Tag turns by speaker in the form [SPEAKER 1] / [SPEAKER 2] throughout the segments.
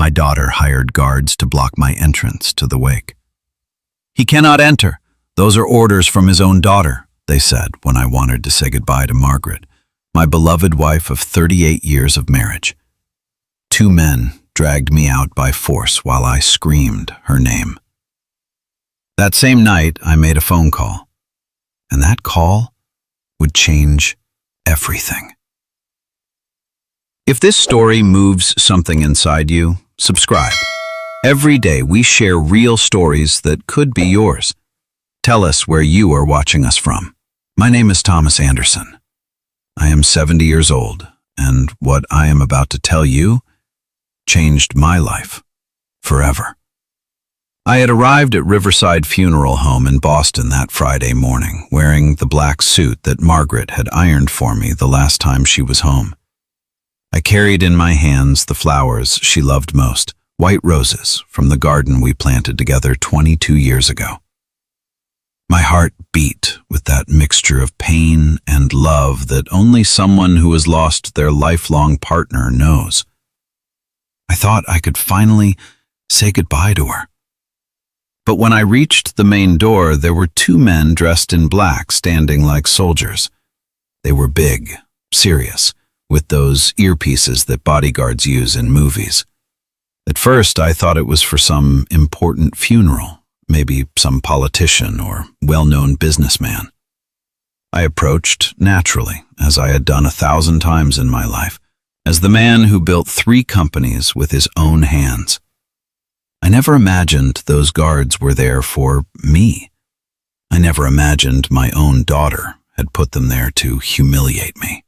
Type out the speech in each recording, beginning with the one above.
[SPEAKER 1] My daughter hired guards to block my entrance to the wake. "He cannot enter. Those are orders from his own daughter," they said when I wanted to say goodbye to Margaret, my beloved wife of 38 years of marriage. Two men dragged me out by force while I screamed her name. That same night, I made a phone call, and that call would change everything. If this story moves something inside you, subscribe. Every day we share real stories that could be yours. Tell us where you are watching us from. My name is Thomas Anderson. I am 70 years old, and what I am about to tell you changed my life forever. I had arrived at Riverside Funeral Home in Boston that Friday morning, wearing the black suit that Margaret had ironed for me the last time she was home. I carried in my hands the flowers she loved most, white roses from the garden we planted together 22 years ago. My heart beat with that mixture of pain and love that only someone who has lost their lifelong partner knows. I thought I could finally say goodbye to her. But when I reached the main door, there were two men dressed in black standing like soldiers. They were big, serious, with those earpieces that bodyguards use in movies. At first, I thought it was for some important funeral, maybe some politician or well-known businessman. I approached naturally, as I had done 1,000 times in my life, as the man who built 3 companies with his own hands. I never imagined those guards were there for me. I never imagined my own daughter had put them there to humiliate me.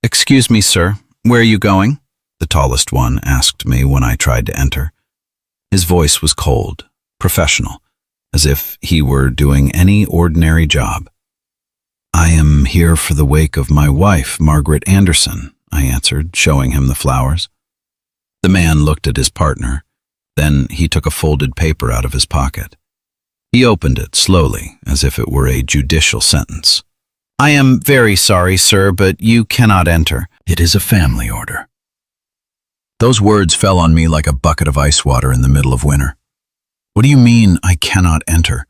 [SPEAKER 1] "Excuse me, sir, where are you going?" the tallest one asked me when I tried to enter. His voice was cold, professional, as if he were doing any ordinary job. "I am here for the wake of my wife, Margaret Anderson," I answered, showing him the flowers. The man looked at his partner. Then he took a folded paper out of his pocket. He opened it slowly, as if it were a judicial sentence. "I am very sorry, sir, but you cannot enter. It is a family order." Those words fell on me like a bucket of ice water in the middle of winter. "What do you mean, I cannot enter?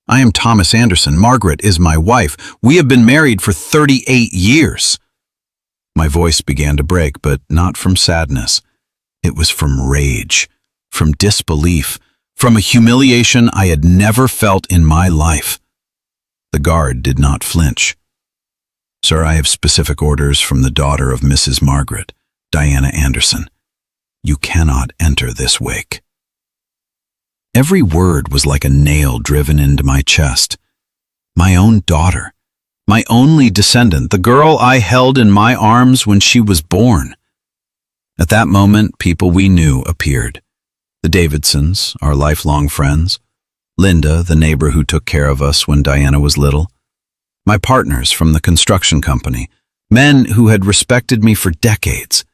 [SPEAKER 1] I am Thomas Anderson. Margaret is my wife. We have been married for 38 years. My voice began to break, but not from sadness. It was from rage, from disbelief, from a humiliation I had never felt in my life. The guard did not flinch. "Sir, I have specific orders from the daughter of Mrs. Margaret, Diana Anderson. You cannot enter this wake." Every word was like a nail driven into my chest. My own daughter, my only descendant, the girl I held in my arms when she was born. At that moment, people we knew appeared. The Davidsons, our lifelong friends, Linda, the neighbor who took care of us when Diana was little, my partners from the construction company, men who had respected me for decades.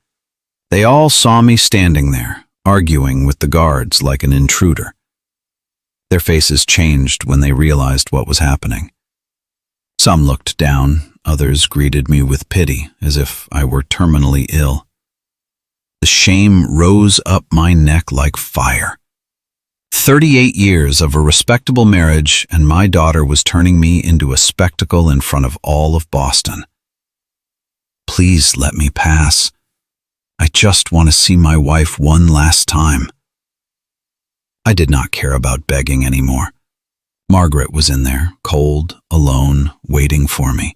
[SPEAKER 1] They all saw me standing there, arguing with the guards like an intruder. Their faces changed when they realized what was happening. Some looked down, others greeted me with pity, as if I were terminally ill. The shame rose up my neck like fire. 38 years of a respectable marriage, and my daughter was turning me into a spectacle in front of all of Boston. "Please let me pass. I just want to see my wife one last time." I did not care about begging anymore. Margaret was in there, cold, alone, waiting for me.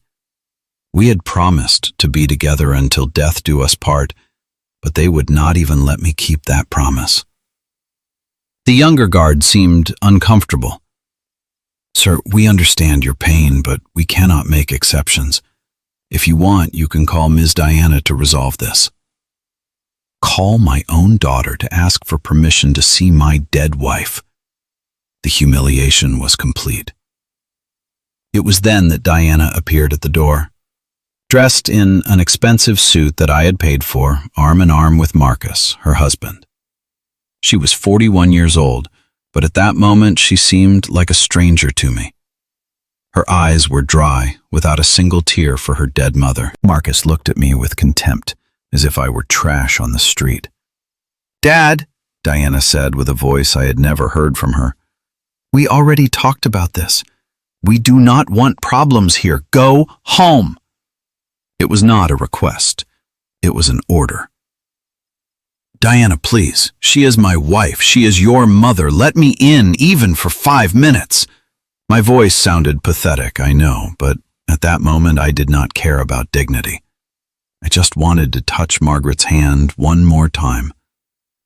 [SPEAKER 1] We had promised to be together until death do us part, but they would not even let me keep that promise. The younger guard seemed uncomfortable. "Sir, we understand your pain, but we cannot make exceptions. If you want, you can call Ms. Diana to resolve this." Call my own daughter to ask for permission to see my dead wife. The humiliation was complete. It was then that Diana appeared at the door, dressed in an expensive suit that I had paid for, arm in arm with Marcus, her husband. She was 41 years old, but at that moment she seemed like a stranger to me. Her eyes were dry, without a single tear for her dead mother. Marcus looked at me with contempt, as if I were trash on the street. "Dad, Diana said with a voice I had never heard from her. "We already talked about this. We do not want problems here. Go home." It was not a request. It was an order. "Diana, please. She is my wife. She is your mother. Let me in, even for 5 minutes." My voice sounded pathetic, I know, but at that moment I did not care about dignity. I just wanted to touch Margaret's hand one more time,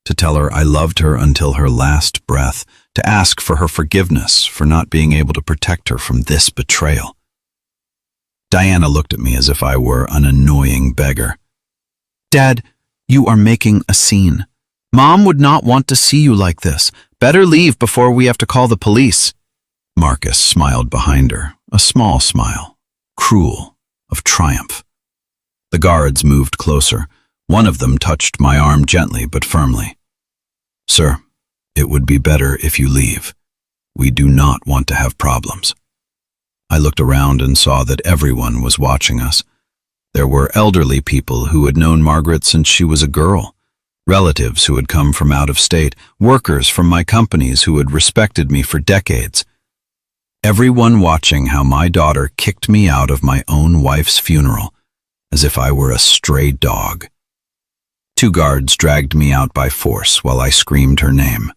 [SPEAKER 1] to tell her I loved her until her last breath, to ask for her forgiveness for not being able to protect her from this betrayal. Diana looked at me as if I were an annoying beggar. "Dad, you are making a scene. Mom would not want to see you like this. Better leave before we have to call the police." Marcus smiled behind her, a small smile, cruel, of triumph. The guards moved closer. One of them touched my arm gently but firmly. "Sir, it would be better if you leave. We do not want to have problems." I looked around and saw that everyone was watching us. There were elderly people who had known Margaret since she was a girl, relatives who had come from out of state, workers from my companies who had respected me for decades. Everyone watching how my daughter kicked me out of my own wife's funeral, as if I were a stray dog. 2 guards dragged me out by force while I screamed her name.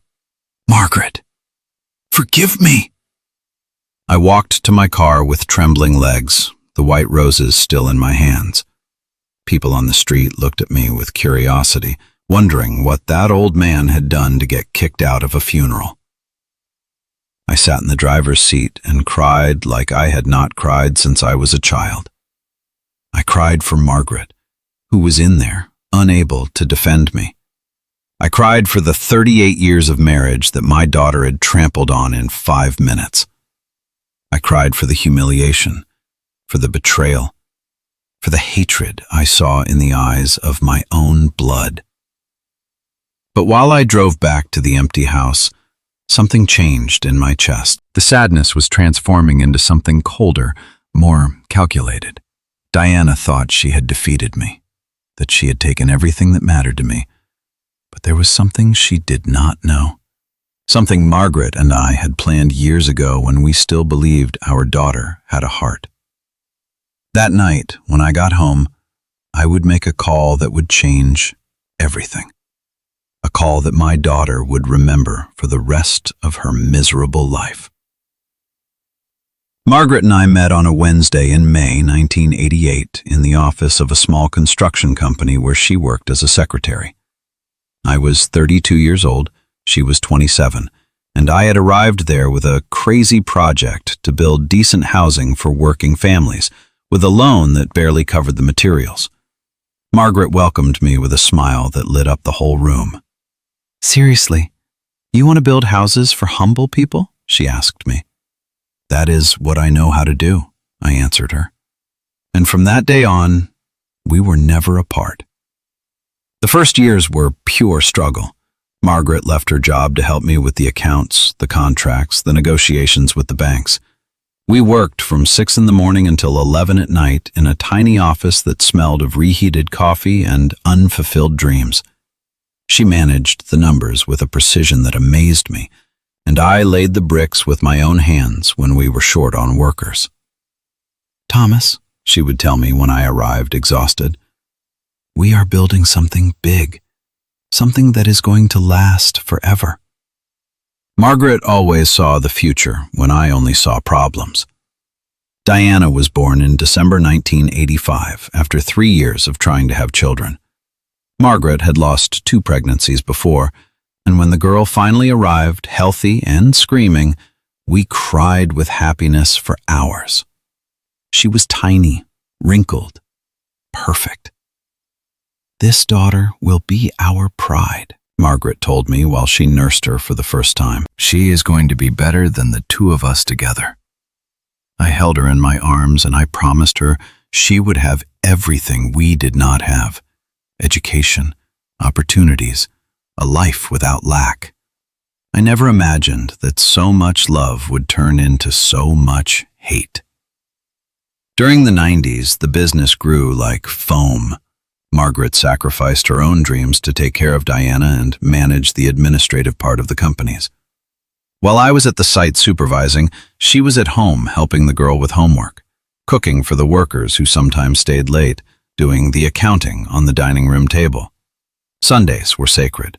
[SPEAKER 1] "Margaret, forgive me!" I walked to my car with trembling legs, the white roses still in my hands. People on the street looked at me with curiosity, wondering what that old man had done to get kicked out of a funeral. I sat in the driver's seat and cried like I had not cried since I was a child. I cried for Margaret, who was in there, unable to defend me. I cried for the 38 years of marriage that my daughter had trampled on in 5 minutes. I cried for the humiliation, for the betrayal, for the hatred I saw in the eyes of my own blood. But while I drove back to the empty house, something changed in my chest. The sadness was transforming into something colder, more calculated. Diana thought she had defeated me, that she had taken everything that mattered to me, but there was something she did not know. Something Margaret and I had planned years ago when we still believed our daughter had a heart. That night, when I got home, I would make a call that would change everything. A call that my daughter would remember for the rest of her miserable life. Margaret and I met on a Wednesday in May 1988 in the office of a small construction company where she worked as a secretary. I was 32 years old, she was 27, and I had arrived there with a crazy project to build decent housing for working families, with a loan that barely covered the materials. Margaret welcomed me with a smile that lit up the whole room. "Seriously, you want to build houses for humble people?" she asked me. "That is what I know how to do," I answered her. And from that day on, we were never apart. The first years were pure struggle. Margaret left her job to help me with the accounts, the contracts, the negotiations with the banks. We worked from 6 in the morning until 11 at night in a tiny office that smelled of reheated coffee and unfulfilled dreams. She managed the numbers with a precision that amazed me, and I laid the bricks with my own hands when we were short on workers. "Thomas," she would tell me when I arrived exhausted, "we are building something big, something that is going to last forever." Margaret always saw the future when I only saw problems. Diana was born in December 1985 after 3 years of trying to have children. Margaret had lost 2 pregnancies before, and when the girl finally arrived, healthy and screaming, we cried with happiness for hours. She was tiny, wrinkled, perfect. "This daughter will be our pride," Margaret told me while she nursed her for the first time. "She is going to be better than the 2 of us together." I held her in my arms and I promised her she would have everything we did not have: education, opportunities, a life without lack. I never imagined that so much love would turn into so much hate. During the 90s, the business grew like foam. Margaret sacrificed her own dreams to take care of Diana and manage the administrative part of the companies. While I was at the site supervising, she was at home helping the girl with homework, cooking for the workers who sometimes stayed late, doing the accounting on the dining room table. Sundays were sacred.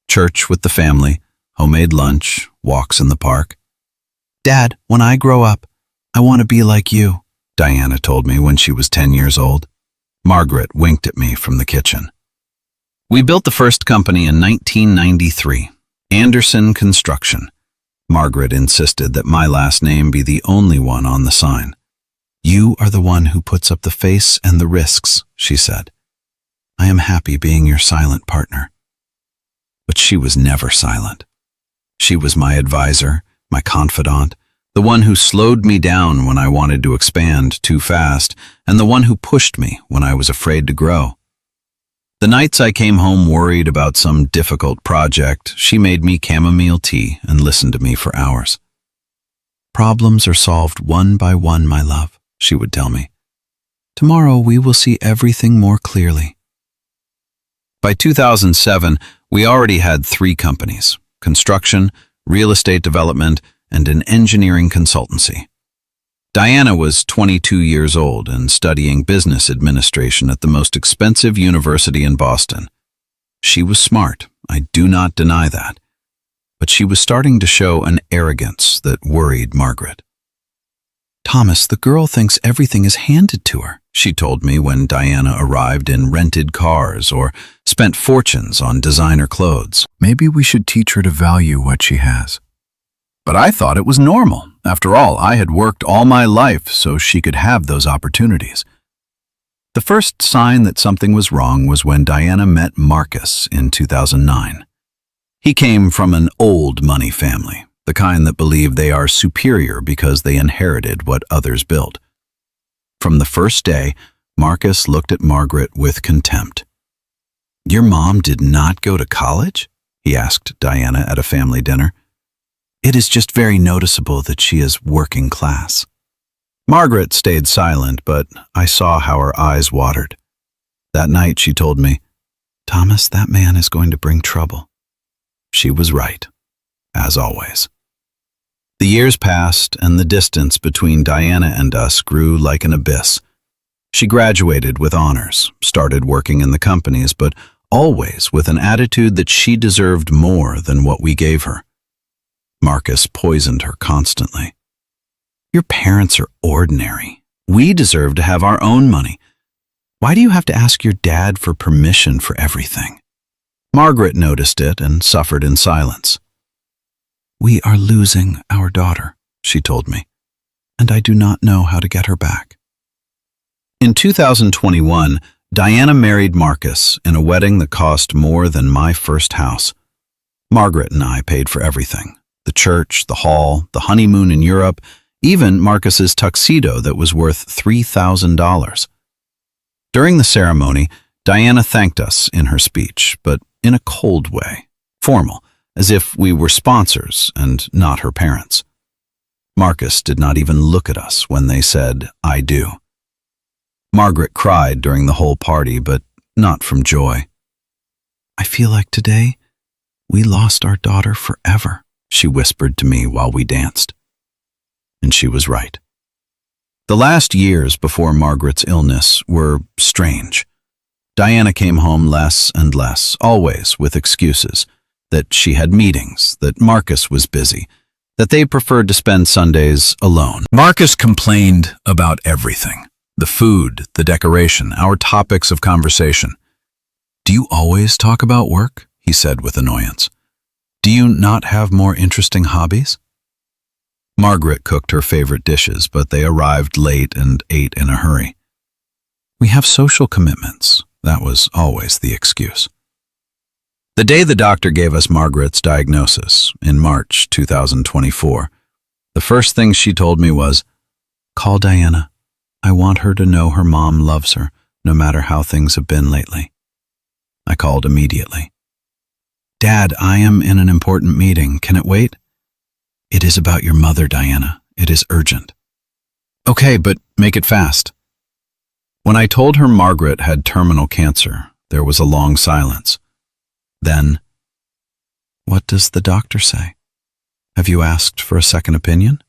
[SPEAKER 1] Church with the family, homemade lunch, walks in the park. "Dad, when I grow up, I want to be like you," Diana told me when she was 10 years old. Margaret winked at me from the kitchen. We built the first company in 1993, Anderson Construction. Margaret insisted that my last name be the only one on the sign. "You are the one who puts up the face and the risks," she said. "I am happy being your silent partner." But she was never silent. She was my advisor, my confidant, the one who slowed me down when I wanted to expand too fast, and the one who pushed me when I was afraid to grow. The nights I came home worried about some difficult project, she made me chamomile tea and listened to me for hours. "Problems are solved one by one, my love," she would tell me. "Tomorrow we will see everything more clearly." By 2007, we already had 3 companies: construction, real estate development, and an engineering consultancy. Diana was 22 years old and studying business administration at the most expensive university in Boston. She was smart, I do not deny that, but she was starting to show an arrogance that worried Margaret. "Thomas, the girl thinks everything is handed to her," she told me when Diana arrived in rented cars or spent fortunes on designer clothes. "Maybe we should teach her to value what she has." But I thought it was normal. After all, I had worked all my life so she could have those opportunities. The first sign that something was wrong was when Diana met Marcus in 2009. He came from an old money family, the kind that believe they are superior because they inherited what others built. From the first day, Marcus looked at Margaret with contempt. "Your mom did not go to college?" he asked Diana at a family dinner. "It is just very noticeable that she is working class." Margaret stayed silent, but I saw how her eyes watered. That night she told me, "Thomas, that man is going to bring trouble." She was right, as always. The years passed, and the distance between Diana and us grew like an abyss. She graduated with honors, started working in the companies, but always with an attitude that she deserved more than what we gave her. Marcus poisoned her constantly. "Your parents are ordinary. We deserve to have our own money. Why do you have to ask your dad for permission for everything?" Margaret noticed it and suffered in silence. "We are losing our daughter," she told me, "and I do not know how to get her back." In 2021, Diana married Marcus in a wedding that cost more than my first house. Margaret and I paid for everything: the church, the hall, the honeymoon in Europe, even Marcus's tuxedo that was worth $3,000. During the ceremony, Diana thanked us in her speech, but in a cold way, formal, as if we were sponsors and not her parents. Marcus did not even look at us when they said, "I do." Margaret cried during the whole party, but not from joy. "I feel like today we lost our daughter forever," she whispered to me while we danced. And she was right. The last years before Margaret's illness were strange. Diana came home less and less, always with excuses, that she had meetings, that Marcus was busy, that they preferred to spend Sundays alone. Marcus complained about everything: the food, the decoration, our topics of conversation. "Do you always talk about work?" he said with annoyance. "Do you not have more interesting hobbies?" Margaret cooked her favorite dishes, but they arrived late and ate in a hurry. "We have social commitments," that was always the excuse. The day the doctor gave us Margaret's diagnosis, in March 2024, the first thing she told me was, "Call Diana. I want her to know her mom loves her, no matter how things have been lately." I called immediately. "Dad, I am in an important meeting. Can it wait?" "It is about your mother, Diana. It is urgent." "Okay, but make it fast." When I told her Margaret had terminal cancer, there was a long silence. Then, "What does the doctor say? Have you asked for a second opinion?"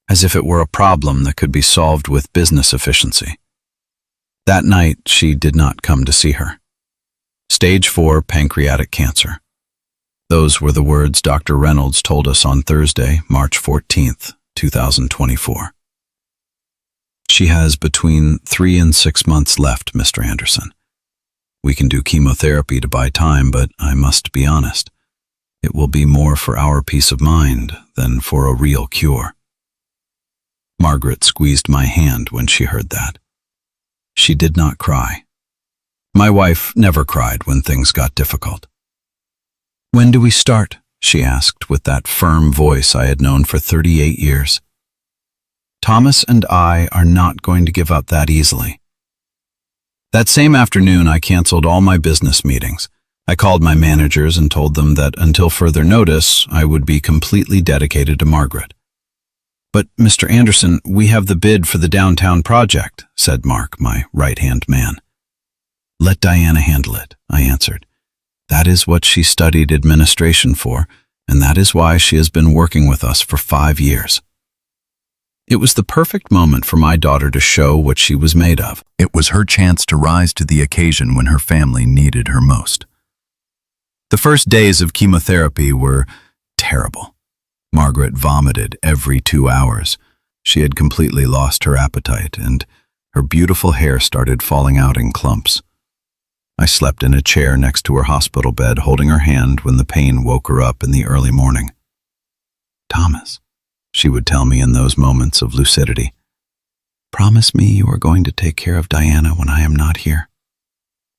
[SPEAKER 1] As if it were a problem that could be solved with business efficiency. That night, she did not come to see her. Stage 4 pancreatic cancer. Those were the words Dr. Reynolds told us on Thursday, March 14th, 2024. She has between 3 and 6 months left, Mr. Anderson. We can do chemotherapy to buy time, but I must be honest. It will be more for our peace of mind than for a real cure. Margaret squeezed my hand when she heard that. She did not cry. My wife never cried when things got difficult. "When do we start?" she asked with that firm voice I had known for 38 years. Thomas and I are not going to give up that easily. That same afternoon, I canceled all my business meetings. I called my managers and told them that until further notice, I would be completely dedicated to Margaret. "But, Mr. Anderson, we have the bid for the downtown project," said Mark, my right-hand man. "Let Diana handle it," I answered. "That is what she studied administration for, and that is why she has been working with us for 5 years." It was the perfect moment for my daughter to show what she was made of. It was her chance to rise to the occasion when her family needed her most. The first days of chemotherapy were terrible. Margaret vomited every 2 hours. She had completely lost her appetite, and her beautiful hair started falling out in clumps. I slept in a chair next to her hospital bed, holding her hand when the pain woke her up in the early morning. "Thomas," she would tell me in those moments of lucidity, "promise me you are going to take care of Diana when I am not here.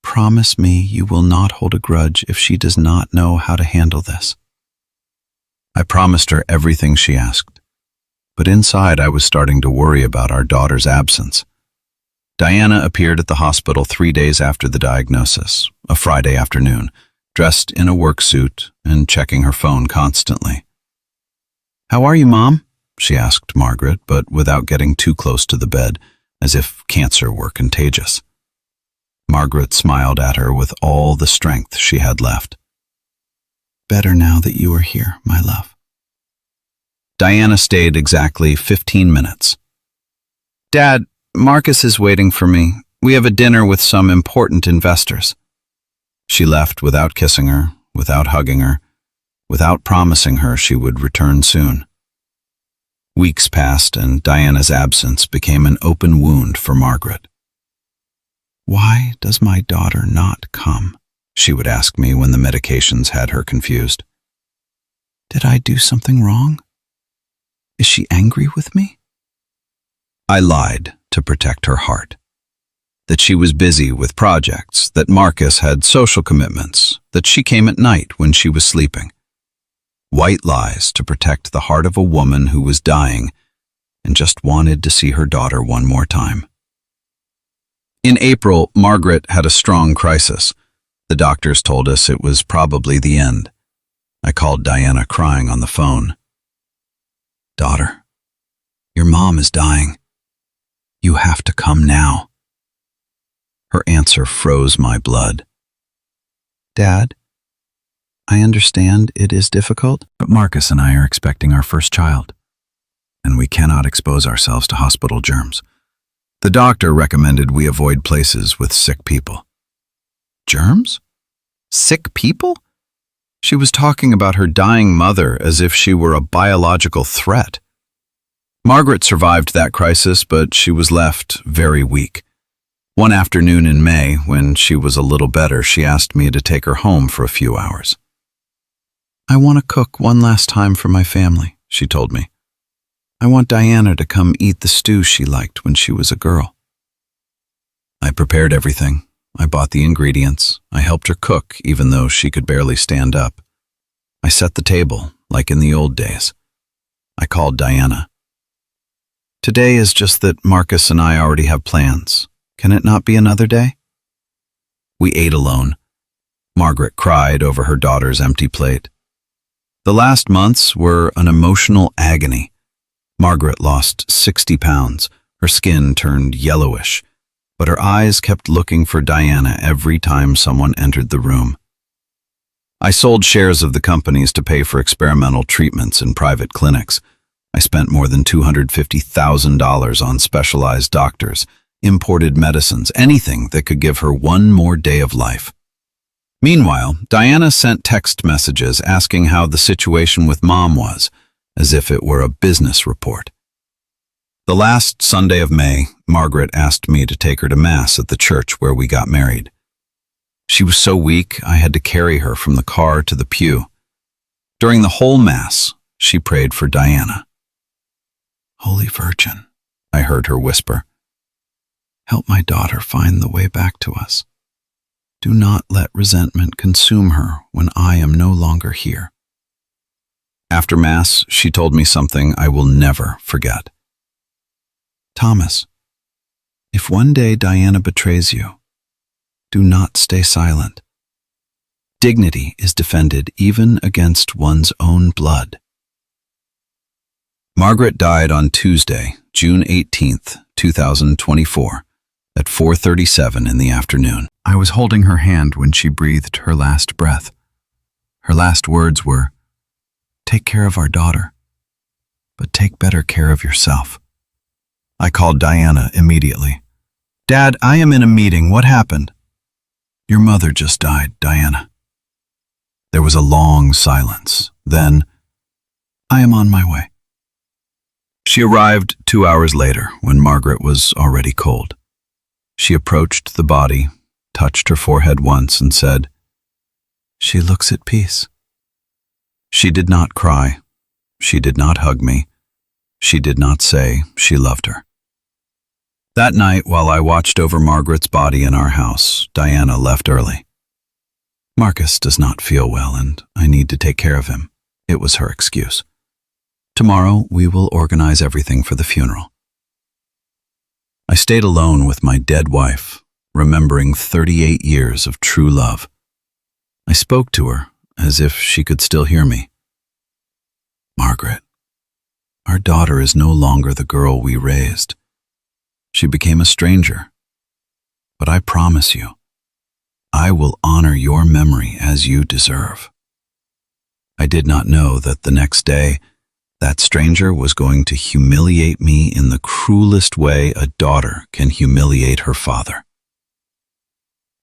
[SPEAKER 1] Promise me you will not hold a grudge if she does not know how to handle this." I promised her everything she asked, but inside I was starting to worry about our daughter's absence. Diana appeared at the hospital 3 days after the diagnosis, a Friday afternoon, dressed in a work suit and checking her phone constantly. "How are you, Mom?" she asked Margaret, but without getting too close to the bed, as if cancer were contagious. Margaret smiled at her with all the strength she had left. "Better now that you are here, my love." Diana stayed exactly 15 minutes. "Dad, Marcus is waiting for me. We have a dinner with some important investors." She left without kissing her, without hugging her, without promising her she would return soon. Weeks passed, and Diana's absence became an open wound for Margaret. "Why does my daughter not come?" she would ask me when the medications had her confused. "Did I do something wrong? Is she angry with me?" I lied to protect her heart. That she was busy with projects, that Marcus had social commitments, that she came at night when she was sleeping. White lies to protect the heart of a woman who was dying and just wanted to see her daughter one more time. In April, Margaret had a strong crisis. The doctors told us it was probably the end. I called Diana crying on the phone. "Daughter, your mom is dying. You have to come now." Her answer froze my blood. "Dad, I understand it is difficult, but Marcus and I are expecting our first child, and we cannot expose ourselves to hospital germs. The doctor recommended we avoid places with sick people." "Germs? Sick people?" She was talking about her dying mother as if she were a biological threat. Margaret survived that crisis, but she was left very weak. One afternoon in May, when she was a little better, she asked me to take her home for a few hours. "I want to cook one last time for my family," she told me. "I want Diana to come eat the stew she liked when she was a girl." I prepared everything. I bought the ingredients. I helped her cook, even though she could barely stand up. I set the table, like in the old days. I called Diana. "Today is just that Marcus and I already have plans. Can it not be another day?" We ate alone. Margaret cried over her daughter's empty plate. The last months were an emotional agony. Margaret lost 60 pounds. Her skin turned yellowish. but her eyes kept looking for Diana every time someone entered the room. I sold shares of the companies to pay for experimental treatments in private clinics. I spent more than $250,000 on specialized doctors, imported medicines, anything that could give her one more day of life. Meanwhile, Diana sent text messages asking how the situation with Mom was, as if it were a business report. The last Sunday of May, Margaret asked me to take her to Mass at the church where we got married. She was so weak, I had to carry her from the car to the pew. During the whole Mass, she prayed for Diana. "Holy Virgin," I heard her whisper, "help my daughter find the way back to us. Do not let resentment consume her when I am no longer here." After Mass, she told me something I will never forget. "Thomas, if one day Diana betrays you, do not stay silent. Dignity is defended even against one's own blood." Margaret died on Tuesday, June 18th, 2024, at 4:37 in the afternoon. I was holding her hand when she breathed her last breath. Her last words were, "Take care of our daughter, but take better care of yourself." I called Diana immediately. "Dad, I am in a meeting. What happened?" "Your mother just died, Diana." There was a long silence. Then, "I am on my way." She arrived 2 hours later when Margaret was already cold. She approached the body, touched her forehead once, and said, "She looks at peace." She did not cry. She did not hug me. She did not say she loved her. That night, while I watched over Margaret's body in our house, Diana left early. "Marcus does not feel well, and I need to take care of him." It was her excuse. "Tomorrow, we will organize everything for the funeral." I stayed alone with my dead wife, remembering 38 years of true love. I spoke to her as if she could still hear me. "Margaret, our daughter is no longer the girl we raised. She became a stranger. But I promise you, I will honor your memory as you deserve." I did not know that the next day, that stranger was going to humiliate me in the cruelest way a daughter can humiliate her father.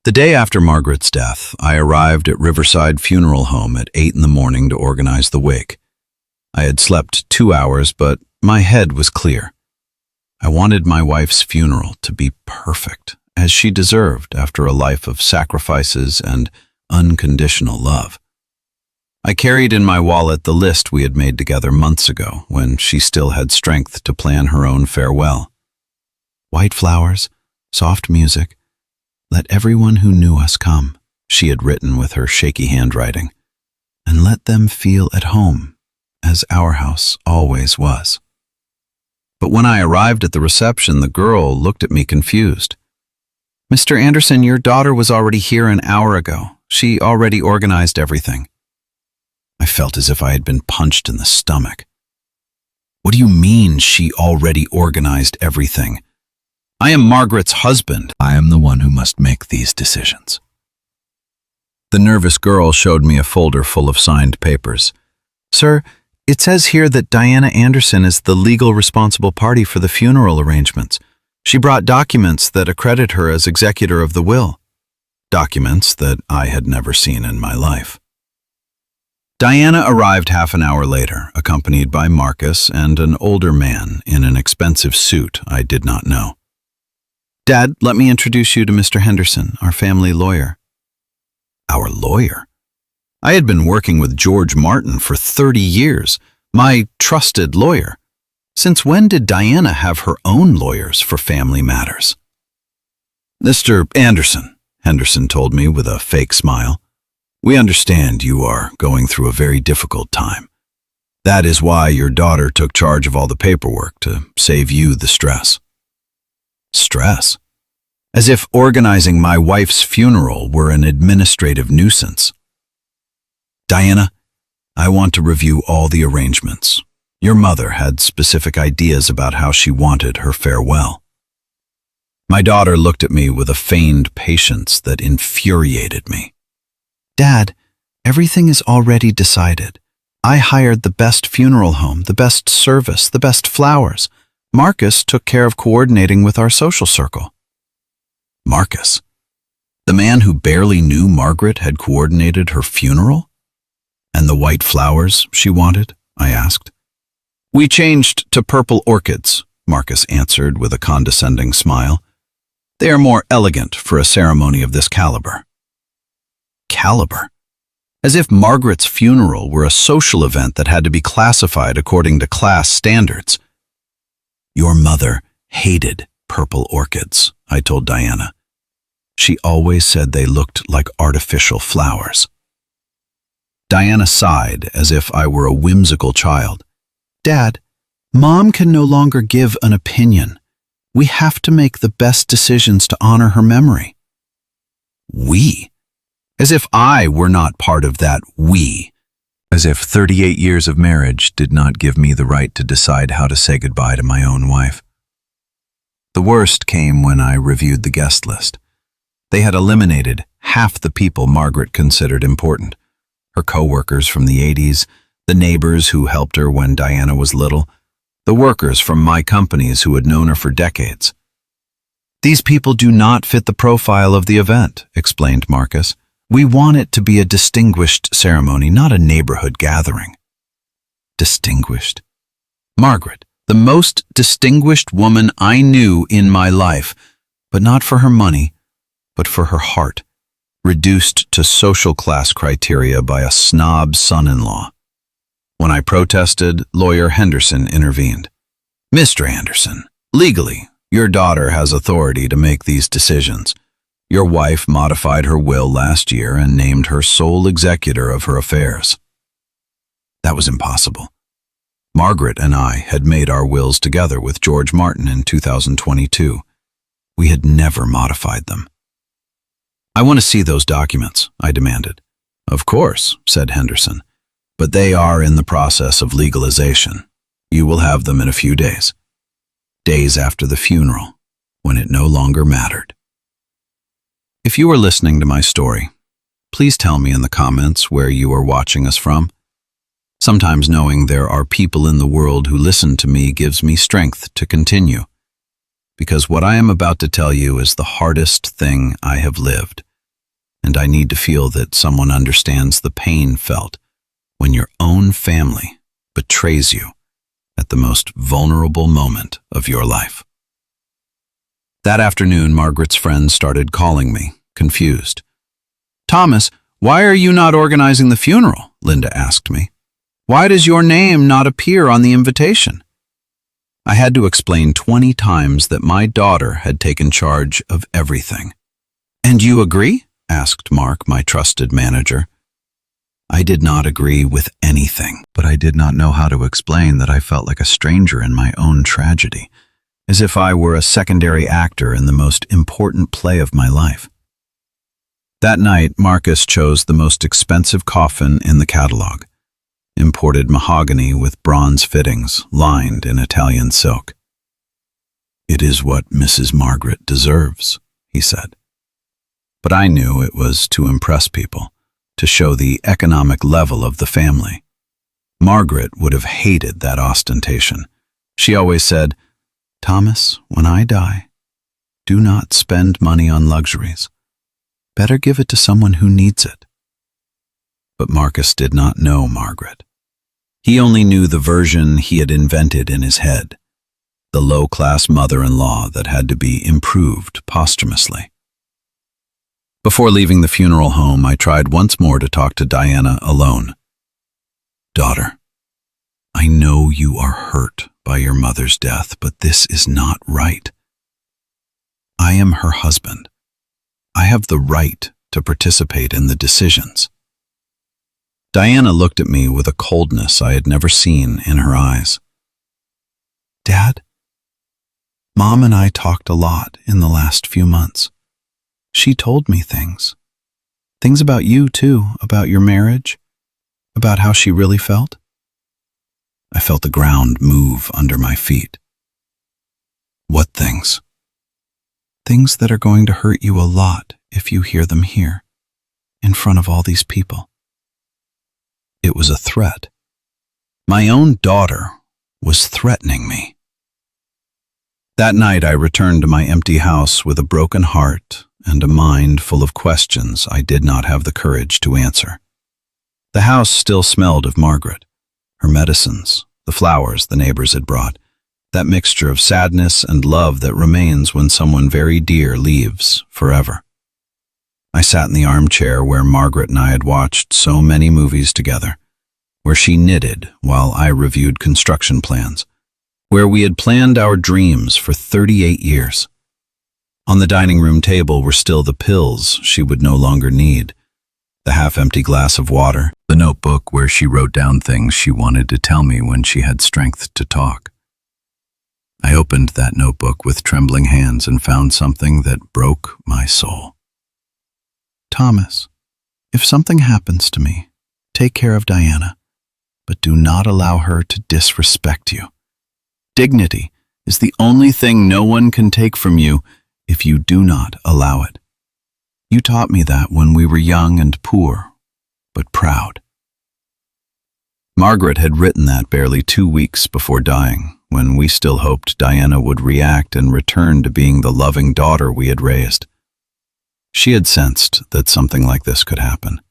[SPEAKER 1] The day after Margaret's death, I arrived at Riverside Funeral Home at 8 in the morning to organize the wake. I had slept 2 hours, but my head was clear. I wanted my wife's funeral to be perfect, as she deserved after a life of sacrifices and unconditional love. I carried in my wallet the list we had made together months ago when she still had strength to plan her own farewell. "White flowers, soft music, let everyone who knew us come," she had written with her shaky handwriting, "and let them feel at home, as our house always was." But when I arrived at the reception, the girl looked at me confused. "Mr. Anderson, your daughter was already here an hour ago. She already organized everything." I felt as if I had been punched in the stomach. "What do you mean she already organized everything? I am Margaret's husband. I am the one who must make these decisions." The nervous girl showed me a folder full of signed papers. "Sir, it says here that Diana Anderson is the legal responsible party for the funeral arrangements. She brought documents that accredit her as executor of the will." Documents that I had never seen in my life. Diana arrived half an hour later, accompanied by Marcus and an older man in an expensive suit I did not know. "Dad, let me introduce you to Mr. Henderson, our family lawyer." Our lawyer? I had been working with George Martin for 30 years, my trusted lawyer. Since when did Diana have her own lawyers for family matters? "Mr. Anderson," Henderson told me with a fake smile, "we understand you are going through a very difficult time. That is why your daughter took charge of all the paperwork to save you the stress." Stress? As if organizing my wife's funeral were an administrative nuisance. "Diana, I want to review all the arrangements. Your mother had specific ideas about how she wanted her farewell." My daughter looked at me with a feigned patience that infuriated me.
[SPEAKER 2] Dad, everything is already decided. I hired the best funeral home, the best service, the best flowers. Marcus took care of coordinating with our social circle.
[SPEAKER 1] Marcus? The man who barely knew Margaret had coordinated her funeral? And the white flowers she wanted? I asked. We changed to purple orchids, Marcus answered with a condescending smile. They are more elegant for a ceremony of this caliber. Caliber? As if Margaret's funeral were a social event that had to be classified according to class standards. Your mother hated purple orchids, I told Diana. She always said they looked like artificial flowers. Diana sighed as if I were a whimsical child.
[SPEAKER 2] Dad, Mom can no longer give an opinion. We have to make the best decisions to honor her memory.
[SPEAKER 1] We? As if I were not part of that we. As if 38 years of marriage did not give me the right to decide how to say goodbye to my own wife. The worst came when I reviewed the guest list. They had eliminated half the people Margaret considered important. Her co-workers from the 80s, the neighbors who helped her when Diana was little, the workers from my companies who had known her for decades. These people do not fit the profile of the event, explained Marcus. We want it to be a distinguished ceremony, not a neighborhood gathering. Distinguished? Margaret, the most distinguished woman I knew in my life, but not for her money, but for her heart, reduced to social class criteria by a snob son-in-law. When I protested, lawyer Henderson intervened. Mr. Anderson, legally, your daughter has authority to make these decisions. Your wife modified her will last year and named her sole executor of her affairs. That was impossible. Margaret and I had made our wills together with George Martin in 2022. We had never modified them. I want to see those documents, I demanded. Of course, said Henderson, but they are in the process of legalization. You will have them in a few days. Days after the funeral, when it no longer mattered. If you are listening to my story, please tell me in the comments where you are watching us from. Sometimes knowing there are people in the world who listen to me gives me strength to continue, because what I am about to tell you is the hardest thing I have lived, and I need to feel that someone understands the pain felt when your own family betrays you at the most vulnerable moment of your life. That afternoon, Margaret's friends started calling me, confused. Thomas, why are you not organizing the funeral? Linda asked me. Why does your name not appear on the invitation? I had to explain 20 times that my daughter had taken charge of everything. And you agree? Asked Mark, my trusted manager. I did not agree with anything, but I did not know how to explain that I felt like a stranger in my own tragedy, as if I were a secondary actor in the most important play of my life. That night, Marcus chose the most expensive coffin in the catalog, imported mahogany with bronze fittings lined in Italian silk. It is what Mrs. Margaret deserves, he said. But I knew it was to impress people, to show the economic level of the family. Margaret would have hated that ostentation. She always said, Thomas, when I die, do not spend money on luxuries. Better give it to someone who needs it. But Marcus did not know Margaret. He only knew the version he had invented in his head, the low-class mother-in-law that had to be improved posthumously. Before leaving the funeral home, I tried once more to talk to Diana alone. Daughter, I know you are hurt by your mother's death, but this is not right. I am her husband. I have the right to participate in the decisions. Diana looked at me with a coldness I had never seen in her eyes. Dad, Mom and I talked a lot in the last few months. She told me things. Things about you, too, about your marriage, about how she really felt. I felt the ground move under my feet. What things?
[SPEAKER 2] Things that are going to hurt you a lot if you hear them here, in front of all these people.
[SPEAKER 1] It was a threat. My own daughter was threatening me. That night I returned to my empty house with a broken heart and a mind full of questions I did not have the courage to answer. The house still smelled of Margaret, her medicines, the flowers the neighbors had brought, that mixture of sadness and love that remains when someone very dear leaves forever. I sat in the armchair where Margaret and I had watched so many movies together, where she knitted while I reviewed construction plans, where we had planned our dreams for 38 years. On the dining room table were still the pills she would no longer need, the half-empty glass of water, the notebook where she wrote down things she wanted to tell me when she had strength to talk. I opened that notebook with trembling hands and found something that broke my soul.
[SPEAKER 2] Thomas, if something happens to me, take care of Diana, but do not allow her to disrespect you. Dignity is the only thing no one can take from you if you do not allow it. You taught me that when we were young and poor, but proud.
[SPEAKER 1] Margaret had written that barely 2 weeks before dying, when we still hoped Diana would react and return to being the loving daughter we had raised. She had sensed that something like this could happen.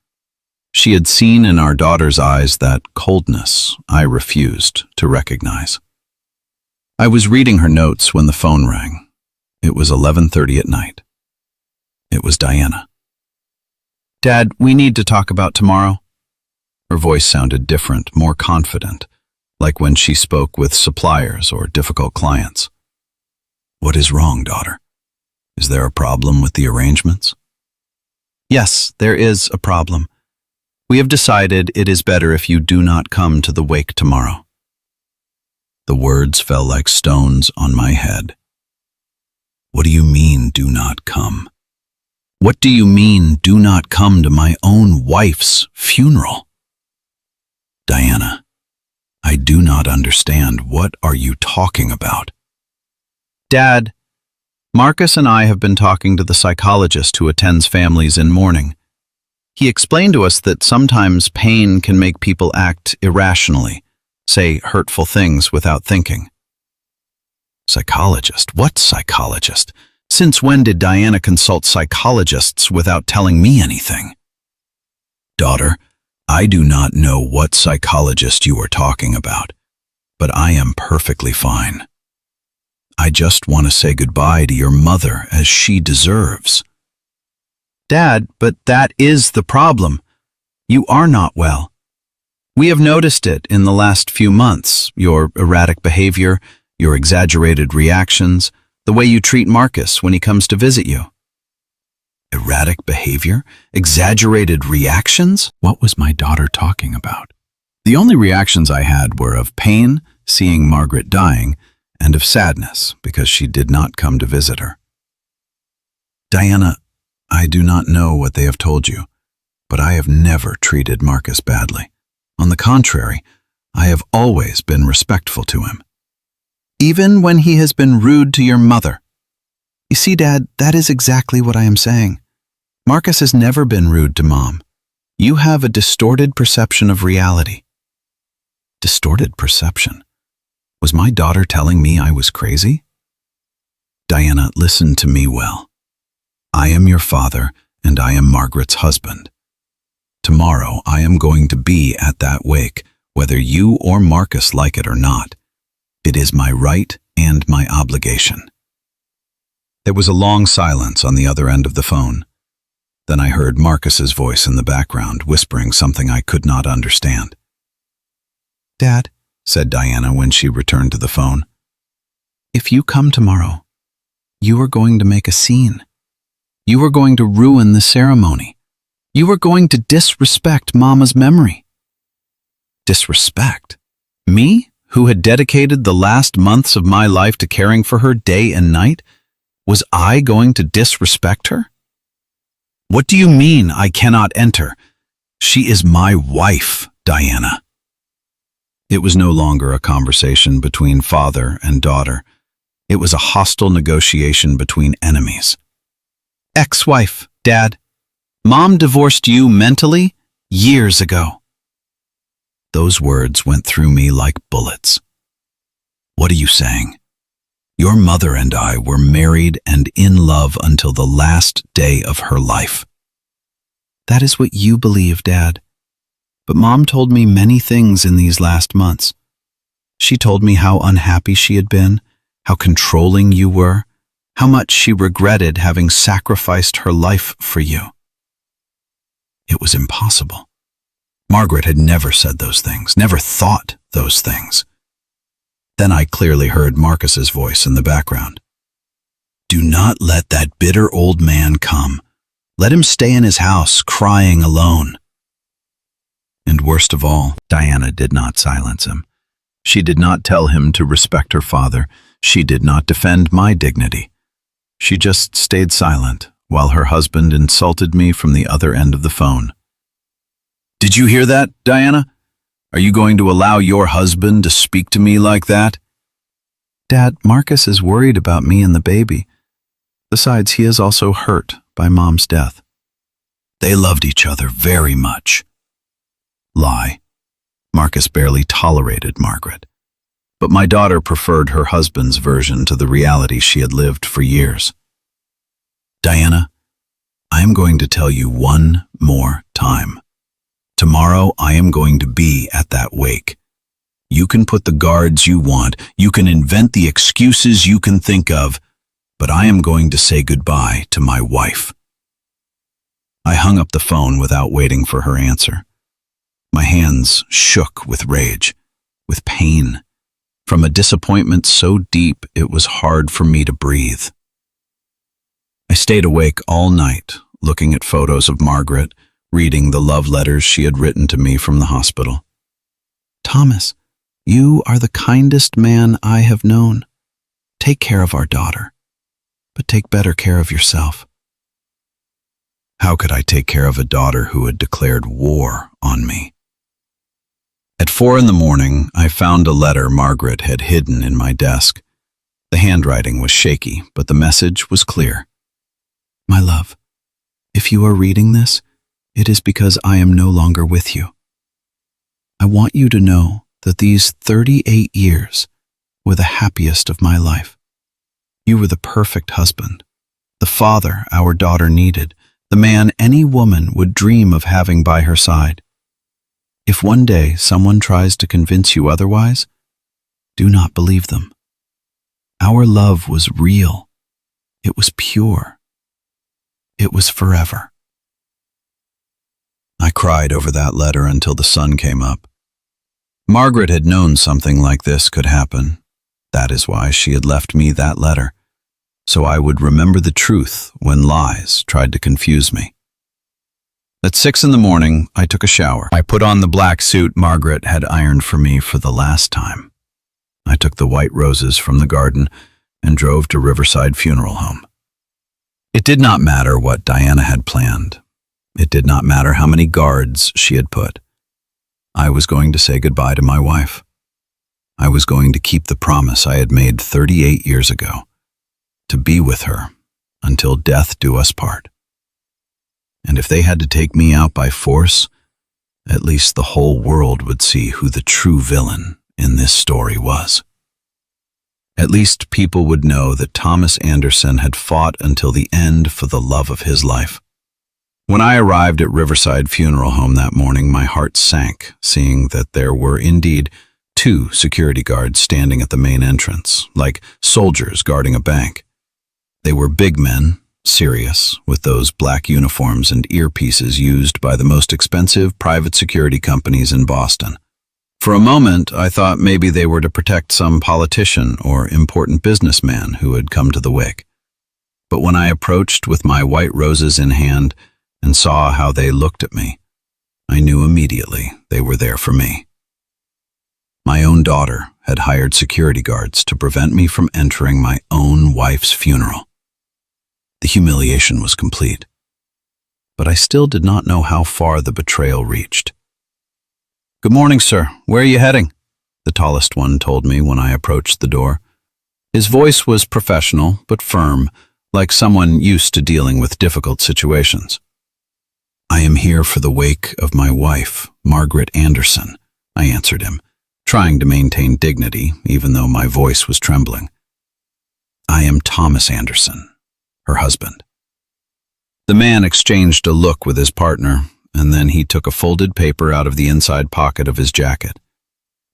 [SPEAKER 1] She had seen in our daughter's eyes that coldness I refused to recognize. I was reading her notes when the phone rang. It was 11:30 at night. It was Diana.
[SPEAKER 2] Dad, we need to talk about tomorrow.
[SPEAKER 1] Her voice sounded different, more confident, like when she spoke with suppliers or difficult clients. What is wrong, daughter? Is there a problem with the arrangements?
[SPEAKER 2] Yes, there is a problem. We have decided it is better if you do not come to the wake tomorrow.
[SPEAKER 1] The words fell like stones on my head. What do you mean, do not come? What do you mean, do not come to my own wife's funeral? Diana, I do not understand. What are you talking about?
[SPEAKER 2] Dad, Marcus and I have been talking to the psychologist who attends families in mourning. He explained to us that sometimes pain can make people act irrationally, say hurtful things without thinking.
[SPEAKER 1] Psychologist? What psychologist? Since when did Diana consult psychologists without telling me anything? Daughter, I do not know what psychologist you are talking about, but I am perfectly fine. I just want to say goodbye to your mother as she deserves.
[SPEAKER 2] Dad, but that is the problem. You are not well. We have noticed it in the last few months, your erratic behavior, your exaggerated reactions, the way you treat Marcus when he comes to visit you.
[SPEAKER 1] Erratic behavior? Exaggerated reactions? What was my daughter talking about? The only reactions I had were of pain, seeing Margaret dying, and of sadness because she did not come to visit her. Diana, I do not know what they have told you, but I have never treated Marcus badly. On the contrary, I have always been respectful to him.
[SPEAKER 2] Even when he has been rude to your mother. You see, Dad, that is exactly what I am saying. Marcus has never been rude to Mom. You have a distorted perception of reality.
[SPEAKER 1] Distorted perception? Was my daughter telling me I was crazy? Diana, listen to me well. I am your father, and I am Margaret's husband. Tomorrow I am going to be at that wake, whether you or Marcus like it or not. It is my right and my obligation. There was a long silence on the other end of the phone. Then I heard Marcus's voice in the background, whispering something I could not understand.
[SPEAKER 2] Dad,
[SPEAKER 1] said Diana when she returned to the phone,
[SPEAKER 2] if you come tomorrow, you are going to make a scene. You are going to ruin the ceremony. You are going to disrespect Mama's memory.
[SPEAKER 1] Disrespect? Me, who had dedicated the last months of my life to caring for her day and night? Was I going to disrespect her? What do you mean I cannot enter? She is my wife, Diana. It was no longer a conversation between father and daughter. It was a hostile negotiation between enemies.
[SPEAKER 2] Ex-wife, Dad. Mom divorced you mentally years ago.
[SPEAKER 1] Those words went through me like bullets. What are you saying? Your mother and I were married and in love until the last day of her life.
[SPEAKER 2] That is what you believe, Dad. But Mom told me many things in these last months. She told me how unhappy she had been, how controlling you were, how much she regretted having sacrificed her life for you.
[SPEAKER 1] It was impossible. Margaret had never said those things, never thought those things. Then I clearly heard Marcus's voice in the background. Do not let that bitter old man come. Let him stay in his house, crying alone. And worst of all, Diana did not silence him. She did not tell him to respect her father. She did not defend my dignity. She just stayed silent while her husband insulted me from the other end of the phone. Did you hear that, Diana? Are you going to allow your husband to speak to me like that?
[SPEAKER 2] Dad, Marcus is worried about me and the baby. Besides, he is also hurt by Mom's death.
[SPEAKER 1] They loved each other very much. Lie. Marcus barely tolerated Margaret. But my daughter preferred her husband's version to the reality she had lived for years. Diana, I am going to tell you one more time. Tomorrow I am going to be at that wake. You can put the guards you want, you can invent the excuses you can think of, but I am going to say goodbye to my wife. I hung up the phone without waiting for her answer. My hands shook with rage, with pain, from a disappointment so deep it was hard for me to breathe. I stayed awake all night, looking at photos of Margaret, reading the love letters she had written to me from the hospital.
[SPEAKER 2] Thomas, you are the kindest man I have known. Take care of our daughter, but take better care of yourself.
[SPEAKER 1] How could I take care of a daughter who had declared war on me? At 4 a.m, I found a letter Margaret had hidden in my desk. The handwriting was shaky, but the message was clear.
[SPEAKER 2] My love, if you are reading this, it is because I am no longer with you. I want you to know that these 38 years were the happiest of my life. You were the perfect husband, the father our daughter needed, the man any woman would dream of having by her side. If one day someone tries to convince you otherwise, do not believe them. Our love was real. It was pure. It was forever.
[SPEAKER 1] I cried over that letter until the sun came up. Margaret had known something like this could happen. That is why she had left me that letter, so I would remember the truth when lies tried to confuse me. At 6 a.m, I took a shower. I put on the black suit Margaret had ironed for me for the last time. I took the white roses from the garden and drove to Riverside Funeral Home. It did not matter what Diana had planned. It did not matter how many guards she had put. I was going to say goodbye to my wife. I was going to keep the promise I had made 38 years ago, to be with her until death do us part. And if they had to take me out by force, at least the whole world would see who the true villain in this story was. At least people would know that Thomas Anderson had fought until the end for the love of his life. When I arrived at Riverside Funeral Home that morning, my heart sank, seeing that there were indeed 2 security guards standing at the main entrance, like soldiers guarding a bank. They were big men, serious, with those black uniforms and earpieces used by the most expensive private security companies in Boston. For a moment, I thought maybe they were to protect some politician or important businessman who had come to the wake. But when I approached with my white roses in hand and saw how they looked at me, I knew immediately they were there for me. My own daughter had hired security guards to prevent me from entering my own wife's funeral. The humiliation was complete, but I still did not know how far the betrayal reached. "Good morning, sir. Where are you heading?" the tallest one told me when I approached the door.
[SPEAKER 2] His voice was professional but firm, like someone used to dealing with difficult situations. "I am here for the wake of my wife, Margaret Anderson," I answered him, trying to maintain dignity even though my voice was trembling. "I am Thomas Anderson, her husband." The man exchanged a look with his partner, and then he took a folded paper out of the inside pocket of his jacket.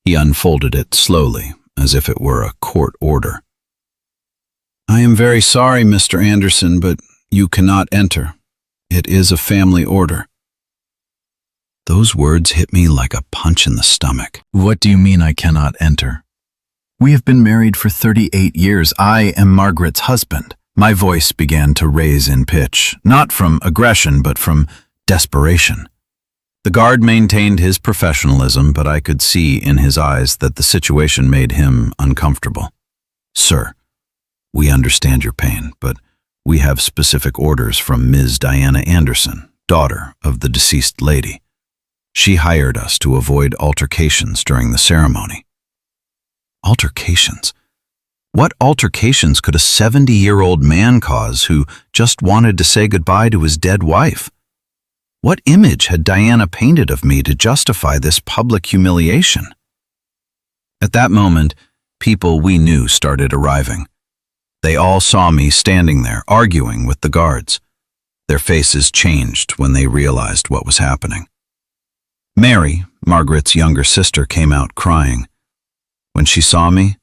[SPEAKER 2] He unfolded it slowly, as if it were a court order. "I am very sorry, Mr. Anderson, but you cannot enter. It is a family order." Those words hit me like a punch in the stomach. "What do you mean I cannot enter? We have been married for 38 years. I am Margaret's husband." My voice began to raise in pitch, not from aggression, but from desperation. The guard maintained his professionalism, but I could see in his eyes that the situation made him uncomfortable. "Sir, we understand your pain, but we have specific orders from Ms. Diana Anderson, daughter of the deceased lady. She hired us to avoid altercations during the ceremony." Altercations? What altercations could a 70-year-old man cause who just wanted to say goodbye to his dead wife? What image had Diana painted of me to justify this public humiliation? At that moment, people we knew started arriving. They all saw me standing there, arguing with the guards. Their faces changed when they realized what was happening. Mary, Margaret's younger sister, came out crying. When she saw me,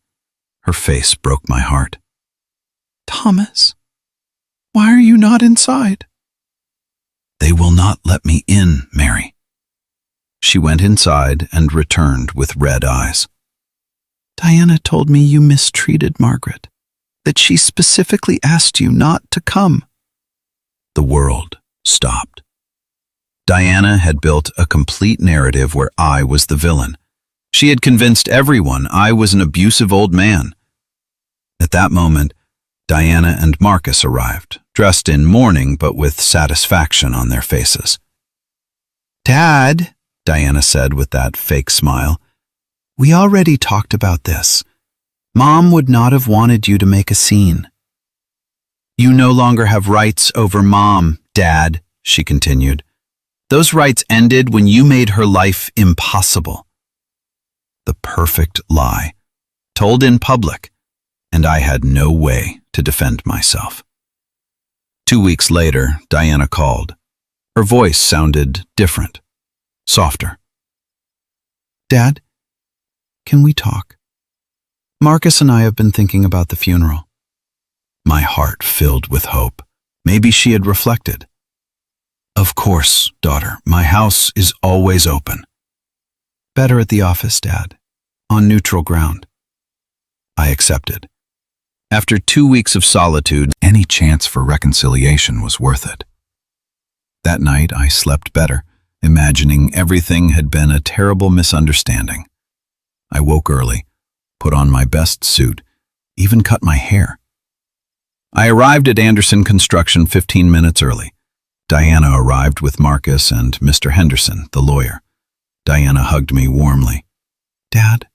[SPEAKER 2] her face broke my heart. "Thomas, why are you not inside?" "They will not let me in, Mary." She went inside and returned with red eyes. "Diana told me you mistreated Margaret, that she specifically asked you not to come." The world stopped. Diana had built a complete narrative where I was the villain. She had convinced everyone I was an abusive old man. At that moment, Diana and Marcus arrived, dressed in mourning but with satisfaction on their faces. "Dad," Diana said with that fake smile, "we already talked about this. Mom would not have wanted you to make a scene." "You no longer have rights over Mom, Dad," she continued. "Those rights ended when you made her life impossible." The perfect lie, told in public, and I had no way to defend myself. 2 weeks later, Diana called. Her voice sounded different, softer. "Dad, can we talk? Marcus and I have been thinking about the funeral." My heart filled with hope. Maybe she had reflected. "Of course, daughter, my house is always open." "Better at the office, Dad, on neutral ground." I accepted. After 2 weeks of solitude, any chance for reconciliation was worth it. That night, I slept better, imagining everything had been a terrible misunderstanding. I woke early, put on my best suit, even cut my hair. I arrived at Anderson Construction 15 minutes early. Diana arrived with Marcus and Mr. Henderson, the lawyer. Diana hugged me warmly. "Dad,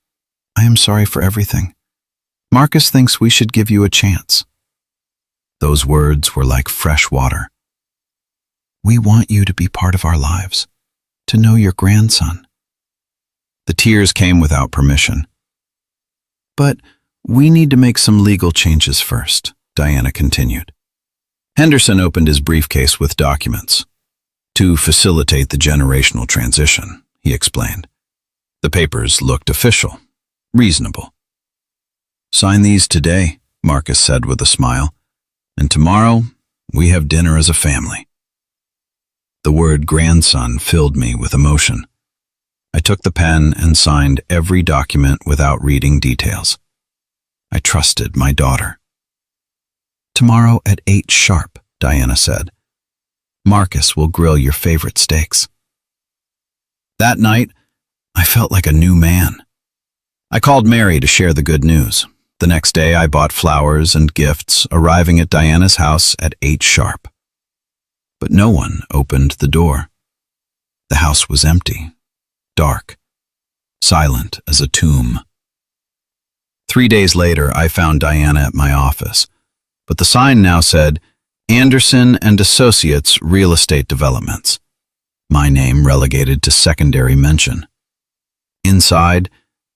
[SPEAKER 2] I am sorry for everything. Marcus thinks we should give you a chance." Those words were like fresh water. "We want you to be part of our lives, to know your grandson." The tears came without permission. "But we need to make some legal changes first," Diana continued. Henderson opened his briefcase with documents. "To facilitate the generational transition," he explained. The papers looked official, reasonable. "Sign these today," Marcus said with a smile, "and tomorrow we have dinner as a family." The word grandson filled me with emotion. I took the pen and signed every document without reading details. I trusted my daughter. "Tomorrow at 8 sharp," Diana said. "Marcus will grill your favorite steaks." That night, I felt like a new man. I called Mary to share the good news. The next day, I bought flowers and gifts, arriving at Diana's house at 8 sharp. But no one opened the door. The house was empty, dark, silent as a tomb.
[SPEAKER 1] 3 days later, I found Diana at my office, but the sign now said, Anderson and Associates Real Estate Developments. My name relegated to secondary mention. Inside,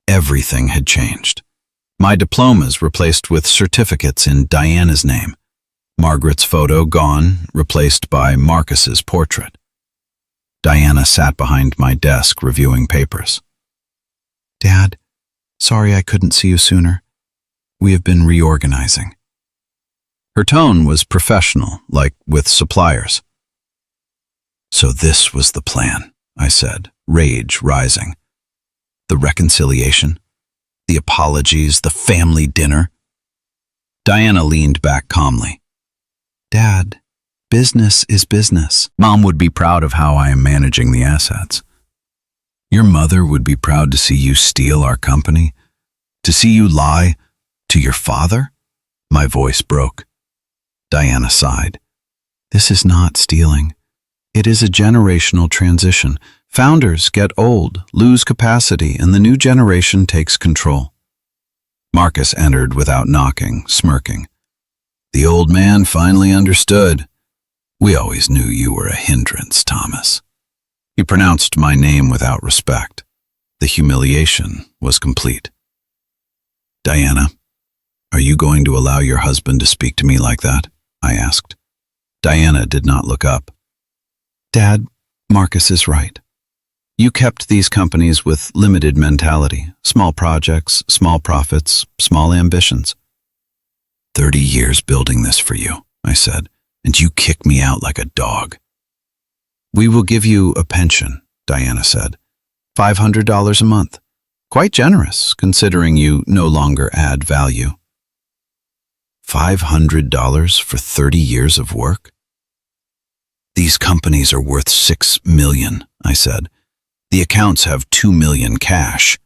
[SPEAKER 1] everything had changed. My diplomas replaced with certificates in Diana's name. Margaret's photo gone, replaced by Marcus's portrait. Diana sat behind my desk reviewing papers.
[SPEAKER 2] Dad, sorry I couldn't see you sooner. We have been reorganizing.
[SPEAKER 1] Her tone was professional, like with suppliers. So this was the plan, I said, rage rising. The reconciliation, the apologies, the family dinner. Diana leaned back calmly.
[SPEAKER 2] Dad, business is business.
[SPEAKER 1] Mom would be proud of how I am managing the assets. Your mother would be proud to see you steal our company, to see you lie to your father? My voice broke. Diana sighed.
[SPEAKER 2] This is not stealing. It is a generational transition. Founders get old, lose capacity, and the new generation takes control.
[SPEAKER 1] Marcus entered without knocking, smirking. The old man finally understood. We always knew you were a hindrance, Thomas. He pronounced my name without respect. The humiliation was complete. Diana, are you going to allow your husband to speak to me like that? I asked. Diana did not look up.
[SPEAKER 2] Dad, Marcus is right. You kept these companies with limited mentality, small projects, small profits, small ambitions.
[SPEAKER 1] 30 years building this for you, I said, and you kick me out like a dog.
[SPEAKER 2] We will give you a pension, Diana said. $500 a month. Quite generous, considering you no longer add value.
[SPEAKER 1] $500 for 30 years of work? These companies are worth $6 million, I said. The accounts have $2 million cash.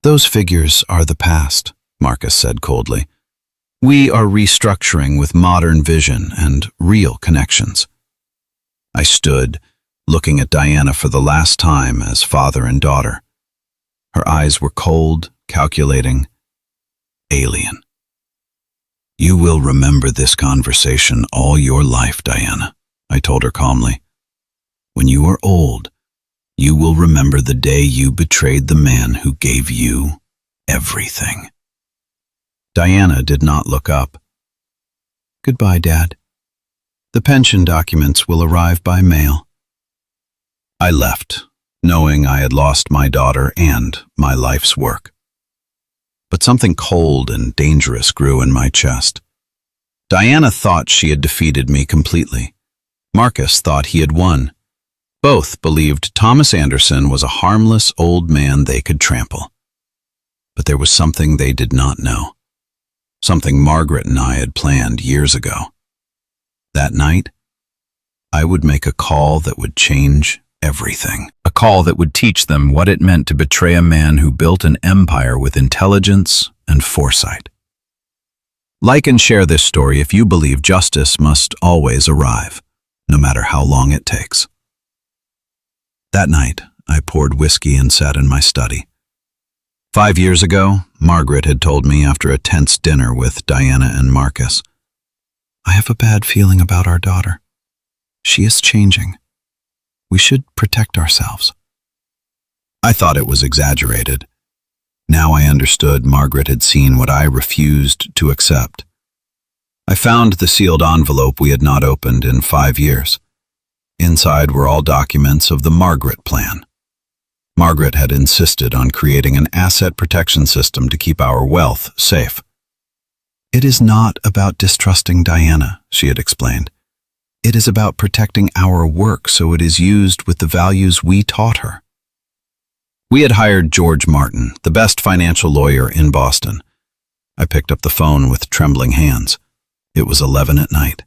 [SPEAKER 2] Those figures are the past, Marcus said coldly.
[SPEAKER 1] We are restructuring with modern vision and real connections. I stood, looking at Diana for the last time as father and daughter. Her eyes were cold, calculating, alien. You will remember this conversation all your life, Diana, I told her calmly. When you are old, you will remember the day you betrayed the man who gave you everything. Diana did not look up.
[SPEAKER 2] Goodbye, Dad. The pension documents will arrive by mail.
[SPEAKER 1] I left, knowing I had lost my daughter and my life's work. But something cold and dangerous grew in my chest. Diana thought she had defeated me completely. Marcus thought he had won. Both believed Thomas Anderson was a harmless old man they could trample. But there was something they did not know. Something Margaret and I had planned years ago. That night, I would make a call that would change everything. A call that would teach them what it meant to betray a man who built an empire with intelligence and foresight. Like and share this story if you believe justice must always arrive, no matter how long it takes. That night, I poured whiskey and sat in my study. 5 years ago, Margaret had told me after a tense dinner with Diana and Marcus,
[SPEAKER 2] I have a bad feeling about our daughter. She is changing. We should protect ourselves.
[SPEAKER 1] I thought it was exaggerated. Now I understood Margaret had seen what I refused to accept. I found the sealed envelope we had not opened in 5 years. Inside were all documents of the Margaret plan. Margaret had insisted on creating an asset protection system to keep our wealth safe.
[SPEAKER 2] It is not about distrusting Diana, she had explained. It is about protecting our work so it is used with the values we taught her.
[SPEAKER 1] We had hired George Martin, the best financial lawyer in Boston. I picked up the phone with trembling hands. It was 11 at night.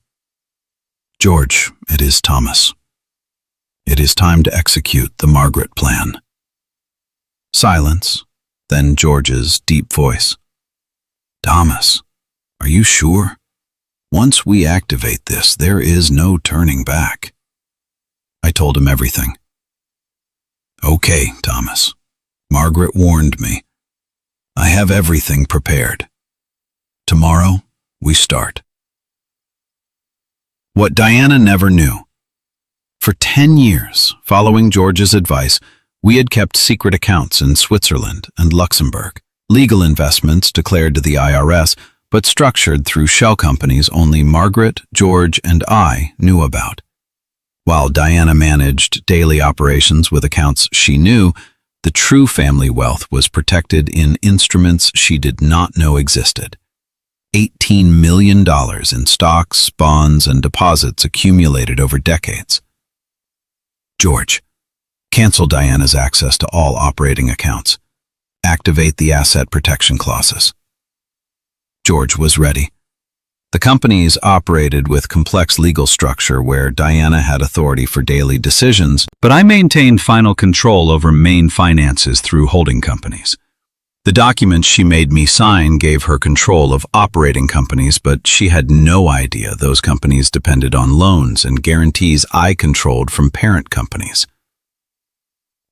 [SPEAKER 1] George, it is Thomas. It is time to execute the Margaret plan. Silence, then George's deep voice. Thomas, are you sure? Once we activate this, there is no turning back. I told him everything. Okay, Thomas. Margaret warned me. I have everything prepared. Tomorrow, we start. What Diana never knew. For 10 years, following George's advice, we had kept secret accounts in Switzerland and Luxembourg, legal investments declared to the IRS, but structured through shell companies only Margaret, George, and I knew about. While Diana managed daily operations with accounts she knew, the true family wealth was protected in instruments she did not know existed. $18 million in stocks, bonds, and deposits accumulated over decades. George, cancel Diana's access to all operating accounts. Activate the asset protection clauses. George was ready. The companies operated with complex legal structure where Diana had authority for daily decisions, but I maintained final control over main finances through holding companies. The documents she made me sign gave her control of operating companies, but she had no idea those companies depended on loans and guarantees I controlled from parent companies.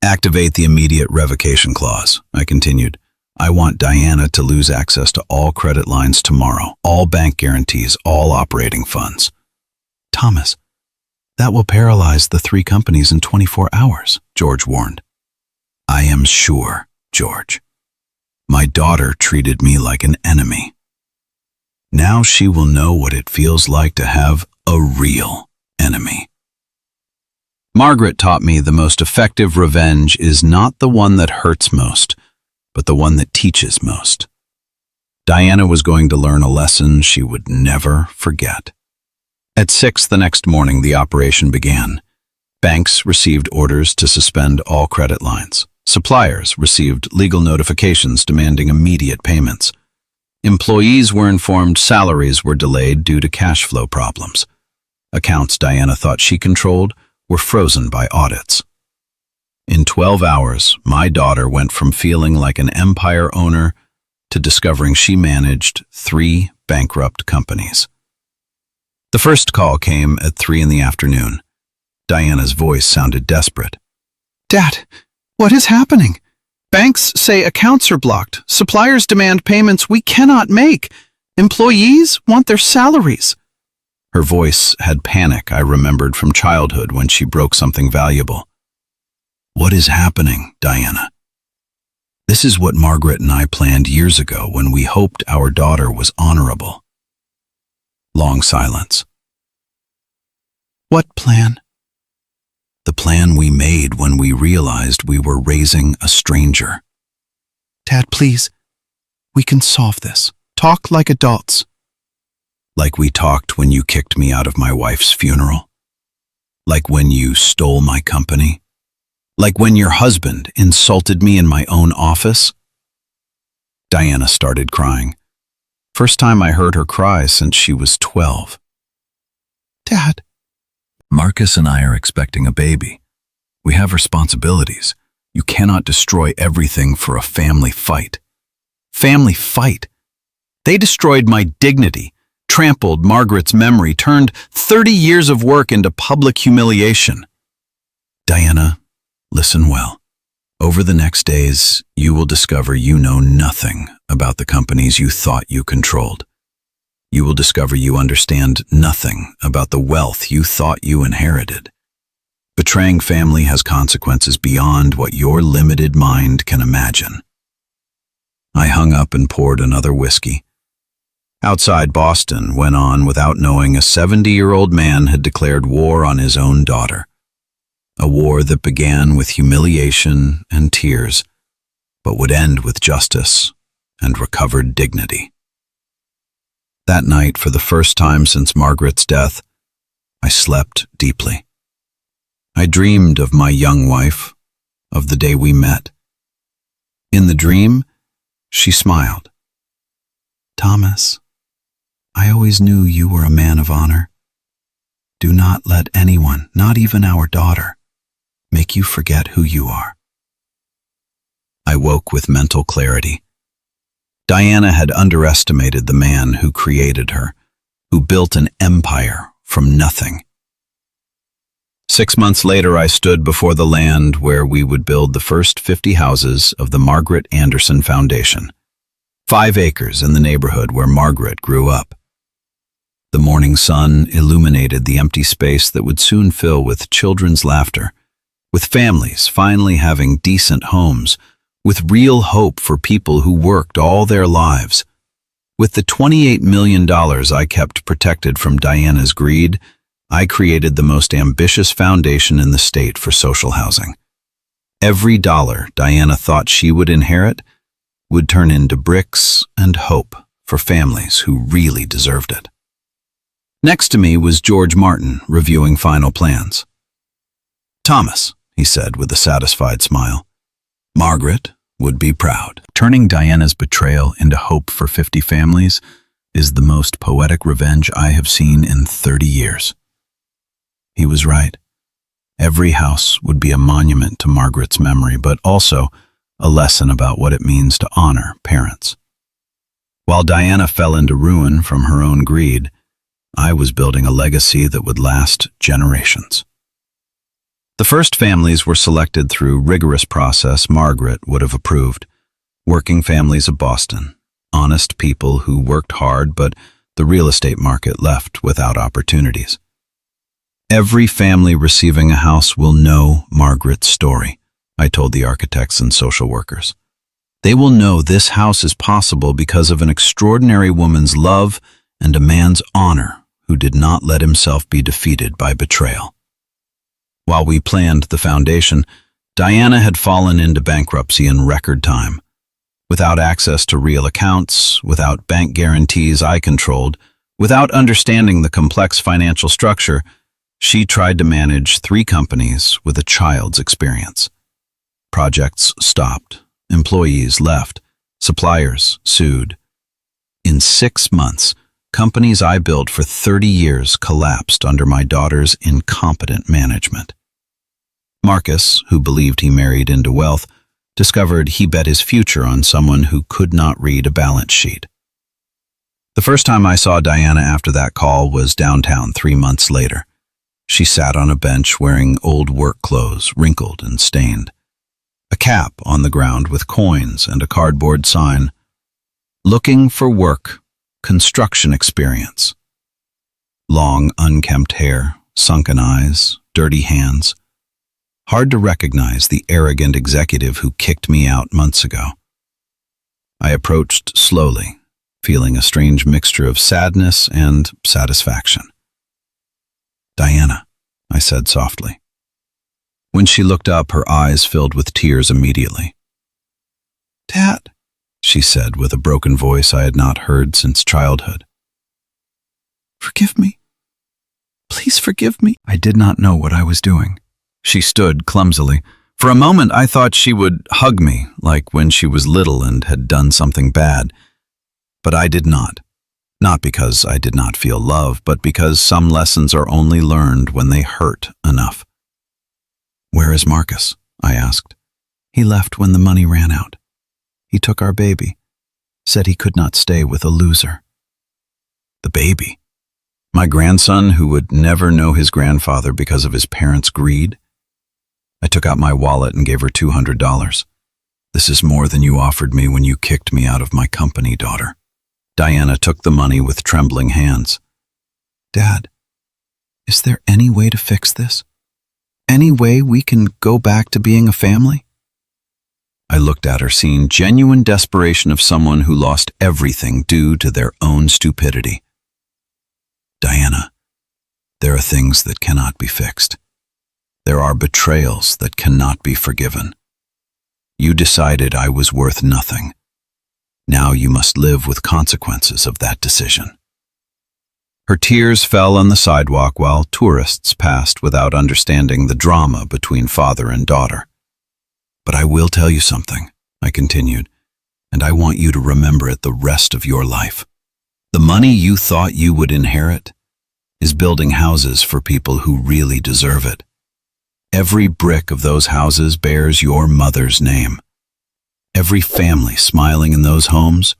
[SPEAKER 1] Activate the immediate revocation clause, I continued. I want Diana to lose access to all credit lines tomorrow, all bank guarantees, all operating funds. Thomas, that will paralyze the 3 companies in 24 hours, George warned. I am sure, George. My daughter treated me like an enemy. Now she will know what it feels like to have a real enemy. Margaret taught me the most effective revenge is not the one that hurts most, but the one that teaches most. Diana was going to learn a lesson she would never forget. At 6 the next morning, the operation began. Banks received orders to suspend all credit lines. Suppliers received legal notifications demanding immediate payments. Employees were informed salaries were delayed due to cash flow problems. Accounts Diana thought she controlled were frozen by audits. In 12 hours, my daughter went from feeling like an empire owner to discovering she managed 3 bankrupt companies. The first call came at 3 in the afternoon. Diana's voice sounded desperate.
[SPEAKER 2] Dad, what is happening? Banks say accounts are blocked. Suppliers demand payments we cannot make. Employees want their salaries.
[SPEAKER 1] Her voice had panic I remembered from childhood when she broke something valuable. What is happening, Diana? This is what Margaret and I planned years ago when we hoped our daughter was honorable. Long silence.
[SPEAKER 2] What plan?
[SPEAKER 1] The plan we made when we realized we were raising a stranger.
[SPEAKER 2] Dad, please. We can solve this. Talk like adults.
[SPEAKER 1] Like we talked when you kicked me out of my wife's funeral. Like when you stole my company. Like when your husband insulted me in my own office. Diana started crying. First time I heard her cry since she was 12.
[SPEAKER 2] Dad.
[SPEAKER 1] Marcus and I are expecting a baby. We have responsibilities. You cannot destroy everything for a family fight. Family fight? They destroyed my dignity, trampled Margaret's memory, turned 30 years of work into public humiliation. Diana, listen well. Over the next days, you will discover you know nothing about the companies you thought you controlled. You will discover you understand nothing about the wealth you thought you inherited. Betraying family has consequences beyond what your limited mind can imagine. I hung up and poured another whiskey. Outside Boston went on without knowing a 70-year-old man had declared war on his own daughter. A war that began with humiliation and tears, but would end with justice and recovered dignity. That night, for the first time since Margaret's death, I slept deeply. I dreamed of my young wife, of the day we met. In the dream, she smiled. Thomas, I always knew you were a man of honor. Do not let anyone, not even our daughter, make you forget who you are. I woke with mental clarity. Diana had underestimated the man who created her, who built an empire from nothing. 6 months later, I stood before the land where we would build the first 50 houses of the Margaret Anderson Foundation. 5 acres in the neighborhood where Margaret grew up. The morning sun illuminated the empty space that would soon fill with children's laughter, with families finally having decent homes, with real hope for people who worked all their lives. With the $28 million I kept protected from Diana's greed, I created the most ambitious foundation in the state for social housing. Every dollar Diana thought she would inherit would turn into bricks and hope for families who really deserved it. Next to me was George Martin reviewing final plans. "Thomas," he said with a satisfied smile, "Margaret would be proud. Turning Diana's betrayal into hope for 50 families is the most poetic revenge I have seen in 30 years. He was right. Every house would be a monument to Margaret's memory, but also a lesson about what it means to honor parents. While Diana fell into ruin from her own greed, I was building a legacy that would last generations. The first families were selected through rigorous process Margaret would have approved. Working families of Boston, honest people who worked hard, but the real estate market left without opportunities. Every family receiving a house will know Margaret's story, I told the architects and social workers. They will know this house is possible because of an extraordinary woman's love and a man's honor who did not let himself be defeated by betrayal. While we planned the foundation, Diana had fallen into bankruptcy in record time. Without access to real accounts, without bank guarantees I controlled, without understanding the complex financial structure, she tried to manage 3 companies with a child's experience. Projects stopped, employees left, suppliers sued. In 6 months, companies I built for 30 years collapsed under my daughter's incompetent management. Marcus, who believed he married into wealth, discovered he bet his future on someone who could not read a balance sheet. The first time I saw Diana after that call was downtown 3 months later. She sat on a bench wearing old work clothes, wrinkled and stained. A cap on the ground with coins and a cardboard sign. "Looking for work, construction experience." Long, unkempt hair, sunken eyes, dirty hands. Hard to recognize the arrogant executive who kicked me out months ago. I approached slowly, feeling a strange mixture of sadness and satisfaction. "Diana," I said softly. When she looked up, her eyes filled with tears immediately. "Dad," she said with a broken voice I had not heard since childhood. "Forgive me. Please forgive me." I did not know what I was doing. She stood clumsily. For a moment I thought she would hug me, like when she was little and had done something bad. But I did not. Not because I did not feel love, but because some lessons are only learned when they hurt enough. "Where is Marcus?" I asked. "He left when the money ran out. He took our baby. Said he could not stay with a loser." The baby? My grandson who would never know his grandfather because of his parents' greed? I took out my wallet and gave her $200. "This is more than you offered me when you kicked me out of my company, daughter." Diana took the money with trembling hands. "Dad, is there any way to fix this? Any way we can go back to being a family?" I looked at her, seeing genuine desperation of someone who lost everything due to their own stupidity. "Diana, there are things that cannot be fixed. There are betrayals that cannot be forgiven. You decided I was worth nothing. Now you must live with consequences of that decision." Her tears fell on the sidewalk while tourists passed without understanding the drama between father and daughter. "But I will tell you something," I continued, "and I want you to remember it the rest of your life. The money you thought you would inherit is building houses for people who really deserve it. Every brick of those houses bears your mother's name. Every family smiling in those homes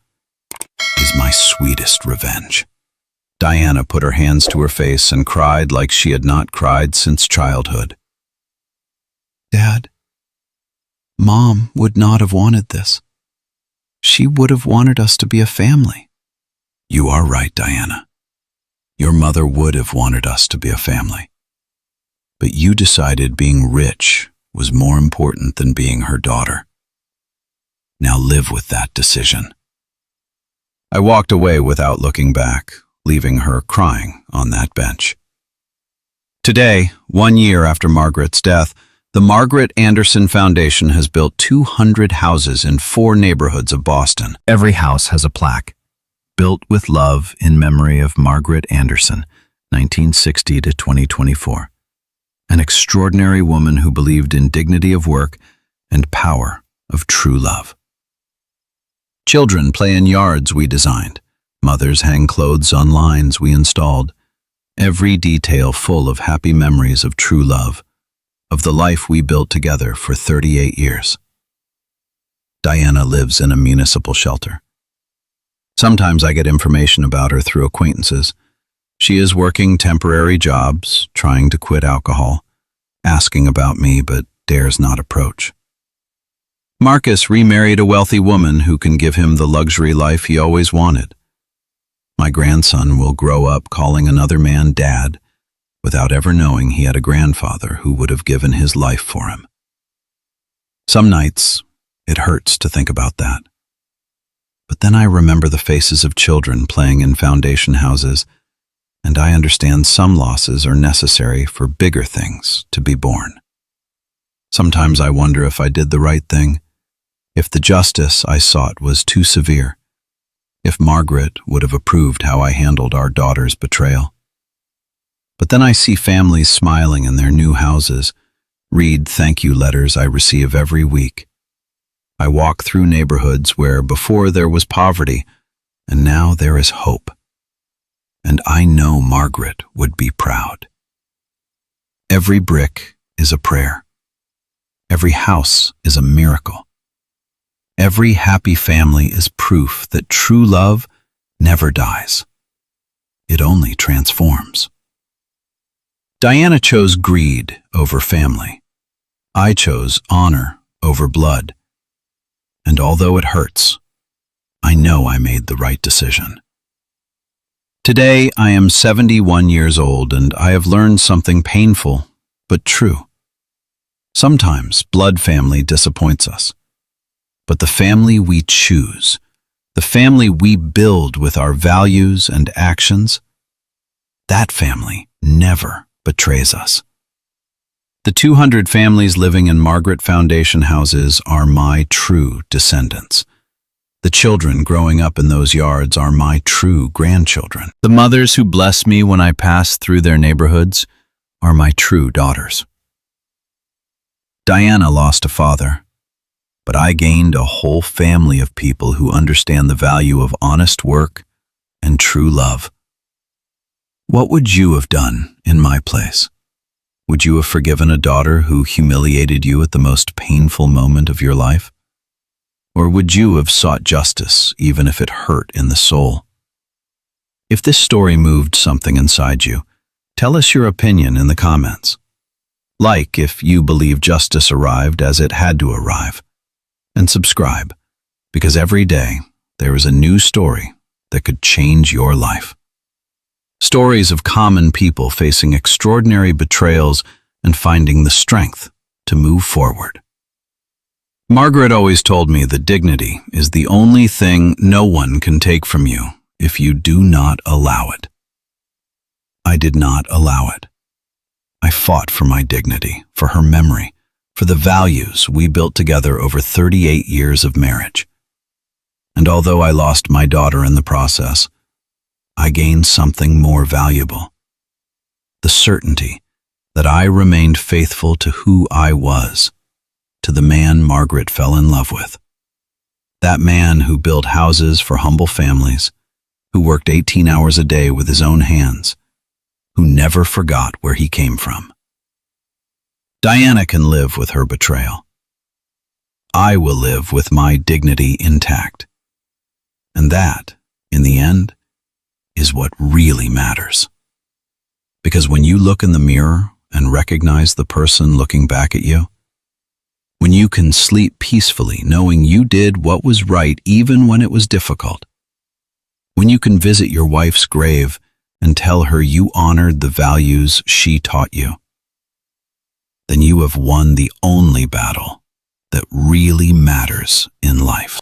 [SPEAKER 1] is my sweetest revenge." Diana put her hands to her face and cried like she had not cried since childhood. "Dad, Mom would not have wanted this.
[SPEAKER 2] she would have wanted us to be a family.
[SPEAKER 1] You are right, Diana. Your mother would have wanted us to be a family. But you decided being rich was more important than being her daughter. Now live with that decision. I walked away without looking back, leaving her crying on that bench. Today, 1 year after Margaret's death, the Margaret Anderson Foundation has built 200 houses in 4 neighborhoods of Boston. Every house has a plaque, built with love in memory of Margaret Anderson, 1960 to 2024. An extraordinary woman who believed in dignity of work and power of true love. Children play in yards we designed. Mothers hang clothes on lines we installed. Every detail full of happy memories of true love, of the life we built together for 38 years. Diana lives in a municipal shelter. Sometimes I get information about her through acquaintances. She is working temporary jobs, trying to quit alcohol, asking about me but dares not approach. Marcus remarried a wealthy woman who can give him the luxury life he always wanted. My grandson will grow up calling another man dad without ever knowing he had a grandfather who would have given his life for him. Some nights, it hurts to think about that. But then I remember the faces of children playing in foundation houses, and I understand some losses are necessary for bigger things to be born. Sometimes I wonder if I did the right thing, if the justice I sought was too severe, if Margaret would have approved how I handled our daughter's betrayal. But then I see families smiling in their new houses, read thank you letters I receive every week. I walk through neighborhoods where before there was poverty, and now there is hope. And I know Margaret would be proud. Every brick is a prayer. Every house is a miracle. Every happy family is proof that true love never dies. It only transforms. Diana chose greed over family. I chose honor over blood. And although it hurts, I know I made the right decision. Today, I am 71 years old and I have learned something painful but true. Sometimes blood family disappoints us. But the family we choose, the family we build with our values and actions, that family never betrays us. The 200 families living in Margaret Foundation houses are my true descendants. The children growing up in those yards are my true grandchildren. The mothers who bless me when I pass through their neighborhoods are my true daughters. Diana lost a father, but I gained a whole family of people who understand the value of honest work and true love. What would you have done in my place? Would you have forgiven a daughter who humiliated you at the most painful moment of your life? Or would you have sought justice even if it hurt in the soul? If this story moved something inside you, tell us your opinion in the comments. Like if you believe justice arrived as it had to arrive. And subscribe, because every day there is a new story that could change your life. Stories of common people facing extraordinary betrayals and finding the strength to move forward. Margaret always told me that dignity is the only thing no one can take from you if you do not allow it. I did not allow it. I fought for my dignity, for her memory, for the values we built together over 38 years of marriage. And although I lost my daughter in the process, I gained something more valuable. The certainty that I remained faithful to who I was, to the man Margaret fell in love with. That man who built houses for humble families, who worked 18 hours a day with his own hands, who never forgot where he came from. Diana can live with her betrayal. I will live with my dignity intact. And that, in the end, is what really matters. Because when you look in the mirror and recognize the person looking back at you, when you can sleep peacefully knowing you did what was right even when it was difficult, when you can visit your wife's grave and tell her you honored the values she taught you, then you have won the only battle that really matters in life.